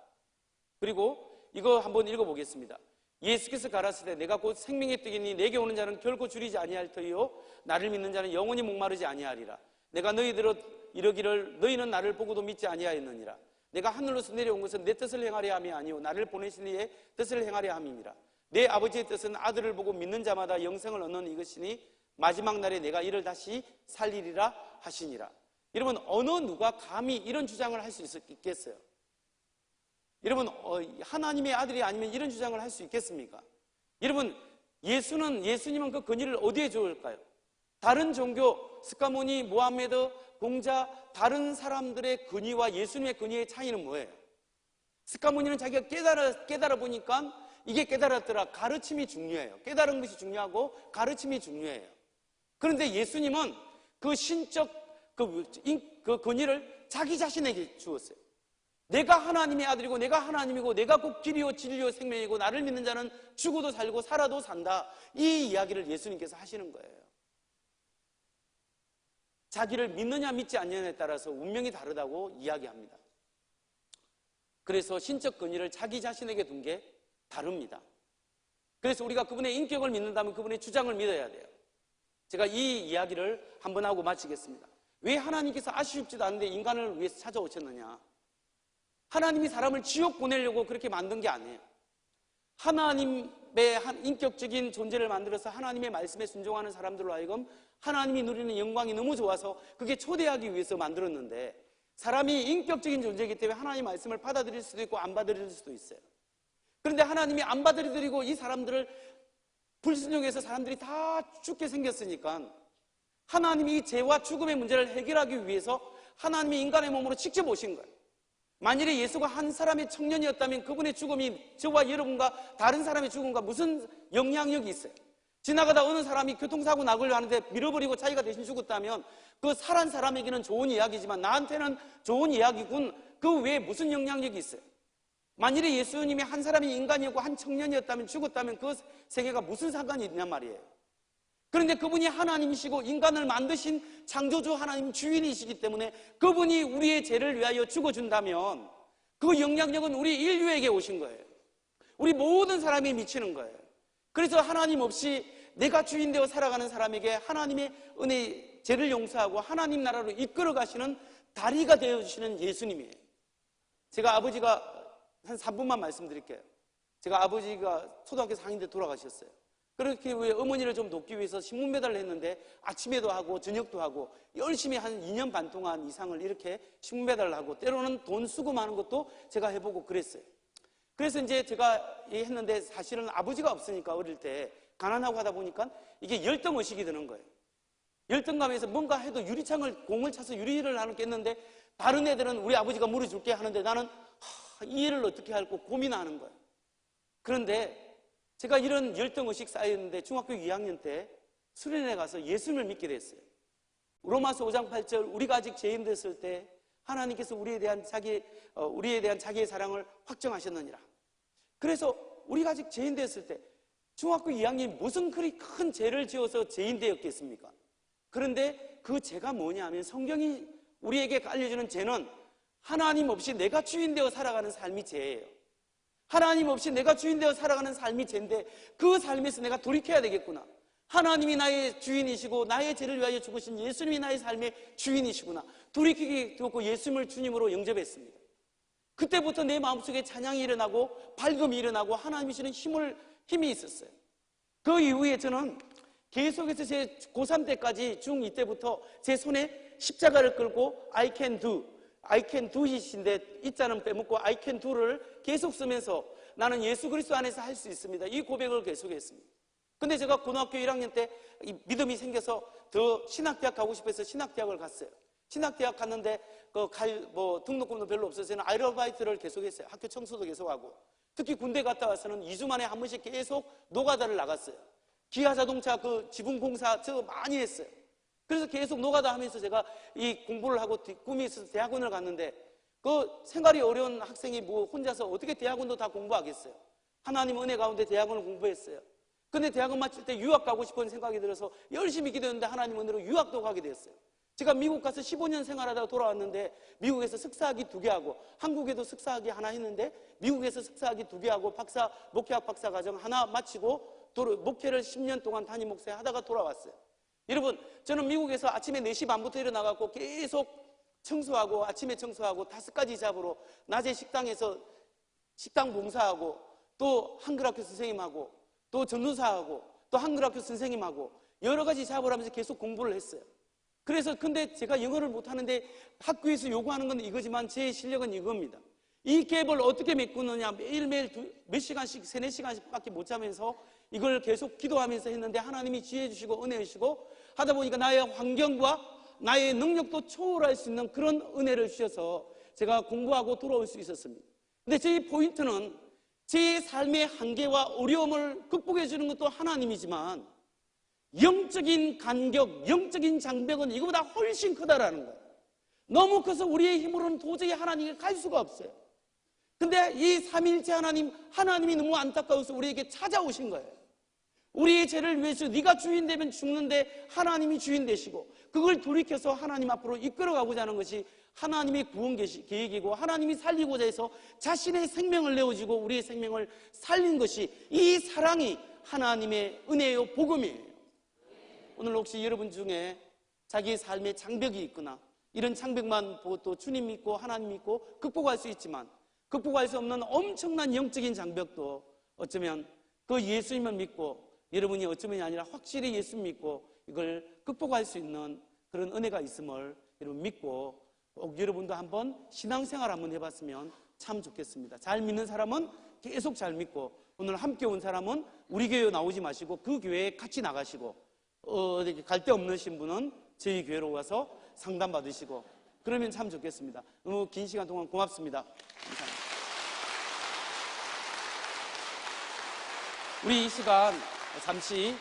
그리고 이거 한번 읽어보겠습니다. 예수께서 가라사대 내가 곧 생명의 떡이니 내게 오는 자는 결코 줄이지 아니할 터이요 나를 믿는 자는 영원히 목마르지 아니하리라. 내가 너희들로 이르기를 너희는 나를 보고도 믿지 아니하였느니라. 내가 하늘로서 내려온 것은 내 뜻을 행하려 함이 아니요 나를 보내신 이의 뜻을 행하려 함이니라. 내 아버지의 뜻은 아들을 보고 믿는 자마다 영생을 얻는 이것이니 마지막 날에 내가 이를 다시 살리리라 하시니라. 여러분, 어느 누가 감히 이런 주장을 할 수 있겠어요? 여러분, 하나님의 아들이 아니면 이런 주장을 할 수 있겠습니까? 여러분, 예수님은 그 권위를 어디에 주을까요? 다른 종교, 스카모니, 모하메드, 공자, 다른 사람들의 권위와 예수님의 권위의 차이는 뭐예요? 스카모니는 자기가 깨달아 보니까 이게 깨달았더라. 가르침이 중요해요. 깨달은 것이 중요하고 가르침이 중요해요. 그런데 예수님은 그 신적 그 권위를 자기 자신에게 주었어요. 내가 하나님의 아들이고 내가 하나님이고 내가 곧 길이요 진리요 생명이고 나를 믿는 자는 죽어도 살고 살아도 산다. 이 이야기를 예수님께서 하시는 거예요. 자기를 믿느냐 믿지 않느냐에 따라서 운명이 다르다고 이야기합니다. 그래서 신적 권위를 자기 자신에게 둔 게 다릅니다. 그래서 우리가 그분의 인격을 믿는다면 그분의 주장을 믿어야 돼요. 제가 이 이야기를 한번 하고 마치겠습니다. 왜 하나님께서 아쉽지도 않은데 인간을 위해서 찾아오셨느냐? 하나님이 사람을 지옥 보내려고 그렇게 만든 게 아니에요. 하나님의 인격적인 존재를 만들어서 하나님의 말씀에 순종하는 사람들로 하여금 하나님이 누리는 영광이 너무 좋아서 그게 초대하기 위해서 만들었는데, 사람이 인격적인 존재이기 때문에 하나님의 말씀을 받아들일 수도 있고 안 받아들일 수도 있어요. 그런데 하나님이 안 받아들이고 이 사람들을 불순종해서 사람들이 다 죽게 생겼으니까 하나님이 이 죄와 죽음의 문제를 해결하기 위해서 하나님이 인간의 몸으로 직접 오신 거예요. 만일에 예수가 한 사람의 청년이었다면 그분의 죽음이 저와 여러분과 다른 사람의 죽음과 무슨 영향력이 있어요? 지나가다 어느 사람이 교통사고 나고려 하는데 밀어버리고 자기가 대신 죽었다면 그 살한 사람에게는 좋은 이야기지만 나한테는 좋은 이야기군. 그 외에 무슨 영향력이 있어요? 만일에 예수님이 한 사람이 인간이었고 한 청년이었다면 죽었다면 그 세계가 무슨 상관이 있냔 말이에요. 그런데 그분이 하나님이시고 인간을 만드신 창조주 하나님 주인이시기 때문에 그분이 우리의 죄를 위하여 죽어준다면 그 영향력은 우리 인류에게 오신 거예요. 우리 모든 사람이 미치는 거예요. 그래서 하나님 없이 내가 주인 되어 살아가는 사람에게 하나님의 은혜, 죄를 용서하고 하나님 나라로 이끌어 가시는 다리가 되어주시는 예수님이에요. 제가 아버지가 한 3분만 말씀드릴게요. 제가 아버지가 초등학교 4학년 때 돌아가셨어요. 그렇게 왜 어머니를 좀 돕기 위해서 신문 배달을 했는데 아침에도 하고 저녁도 하고 열심히 한 2년 반 동안 이상을 이렇게 신문 배달을 하고 때로는 돈 수금하는 것도 제가 해보고 그랬어요. 그래서 이제 제가 했는데 사실은 아버지가 없으니까 어릴 때 가난하고 하다 보니까 이게 열등의식이 드는 거예요. 열등감에서 뭔가 해도 공을 차서 유리를 하는 깼는데 다른 애들은 우리 아버지가 물어줄게 하는데 나는 이 일을 어떻게 할까 고민하는 거예요. 그런데 제가 이런 열등의식 쌓였는데 중학교 2학년 때 수련회 가서 예수님을 믿게 됐어요. 로마서 5장 8절 우리가 아직 죄인 됐을 때 하나님께서 우리에 대한 자기의 사랑을 확정하셨느니라. 그래서 우리가 아직 죄인 됐을 때 중학교 2학년이 무슨 그리 큰 죄를 지어서 죄인 되었겠습니까? 그런데 그 죄가 뭐냐 하면 성경이 우리에게 알려주는 죄는 하나님 없이 내가 주인 되어 살아가는 삶이 죄예요. 하나님 없이 내가 주인 되어 살아가는 삶이 죄인데 그 삶에서 내가 돌이켜야 되겠구나. 하나님이 나의 주인이시고 나의 죄를 위하여 죽으신 예수님이 나의 삶의 주인이시구나. 돌이키게 되었고 예수님을 주님으로 영접했습니다. 그때부터 내 마음속에 찬양이 일어나고 밝음이 일어나고 하나님이시는 힘이 있었어요. 그 이후에 저는 계속해서 제 고3 때까지 중2 때부터 제 손에 십자가를 끌고 I can do it인데 이자는 빼먹고 I can do를 계속 쓰면서 나는 예수 그리스도 안에서 할 수 있습니다. 이 고백을 계속했습니다. 근데 제가 고등학교 1학년 때 믿음이 생겨서 더 신학대학 가고 싶어서 신학대학을 갔어요. 신학대학 갔는데 등록금도 별로 없어서 저는 아르바이트를 계속했어요. 학교 청소도 계속하고. 특히 군대 갔다 와서는 2주 만에 한 번씩 계속 노가다를 나갔어요. 기아자동차 지분 공사 저 많이 했어요. 그래서 계속 노가다 하면서 제가 이 공부를 하고 꿈이 있어서 대학원을 갔는데 그 생활이 어려운 학생이 혼자서 어떻게 대학원도 다 공부하겠어요. 하나님 은혜 가운데 대학원을 공부했어요. 근데 대학원 마칠 때 유학 가고 싶은 생각이 들어서 열심히 기도했는데 하나님 은혜로 유학도 가게 됐어요. 제가 미국 가서 15년 생활하다가 돌아왔는데 미국에서 석사학위 2개 하고 한국에도 석사학위 하나 했는데 미국에서 석사학위 2개 하고 목회학 박사과정 하나 마치고 목회를 10년 동안 담임 목사 하다가 돌아왔어요. 여러분, 저는 미국에서 아침에 4시 반부터 일어나갖고 계속 청소하고 아침에 청소하고 5가지 잡으로 낮에 식당에서 식당 봉사하고 또 한글학교 선생님하고 또 전도사하고 또 한글학교 선생님하고 여러 가지 잡을 하면서 계속 공부를 했어요. 그래서 근데 제가 영어를 못하는데 학교에서 요구하는 건 이거지만 제 실력은 이겁니다. 이 갭을 어떻게 메꾸느냐 매일매일 몇 시간씩 3-4시간씩 밖에 못 자면서 이걸 계속 기도하면서 했는데 하나님이 지혜 주시고 은혜 주시고 하다 보니까 나의 환경과 나의 능력도 초월할 수 있는 그런 은혜를 주셔서 제가 공부하고 돌아올 수 있었습니다. 근데 제 포인트는 제 삶의 한계와 어려움을 극복해 주는 것도 하나님이지만 영적인 간격, 영적인 장벽은 이거보다 훨씬 크다라는 거예요. 너무 커서 우리의 힘으로는 도저히 하나님께 갈 수가 없어요. 근데 이 삼위일체 하나님이 너무 안타까워서 우리에게 찾아오신 거예요. 우리의 죄를 위해서 네가 주인 되면 죽는데 하나님이 주인 되시고 그걸 돌이켜서 하나님 앞으로 이끌어가고자 하는 것이 하나님의 구원 계획이고 하나님이 살리고자 해서 자신의 생명을 내어주고 우리의 생명을 살린 것이 이 사랑이 하나님의 은혜요 복음이에요. 오늘 혹시 여러분 중에 자기의 삶에 장벽이 있거나 이런 장벽만 보고 또 주님 믿고 하나님 믿고 극복할 수 있지만 극복할 수 없는 엄청난 영적인 장벽도 어쩌면 그 예수님을 믿고 여러분이 어쩌면이 아니라 확실히 예수 믿고 이걸 극복할 수 있는 그런 은혜가 있음을 여러분 믿고 꼭 여러분도 한번 신앙생활 한번 해봤으면 참 좋겠습니다. 잘 믿는 사람은 계속 잘 믿고 오늘 함께 온 사람은 우리 교회 나오지 마시고 그 교회에 같이 나가시고 갈 데 없으신 분은 저희 교회로 와서 상담 받으시고 그러면 참 좋겠습니다. 너무 긴 시간 동안 고맙습니다. 감사합니다. 우리 이 시간 잠시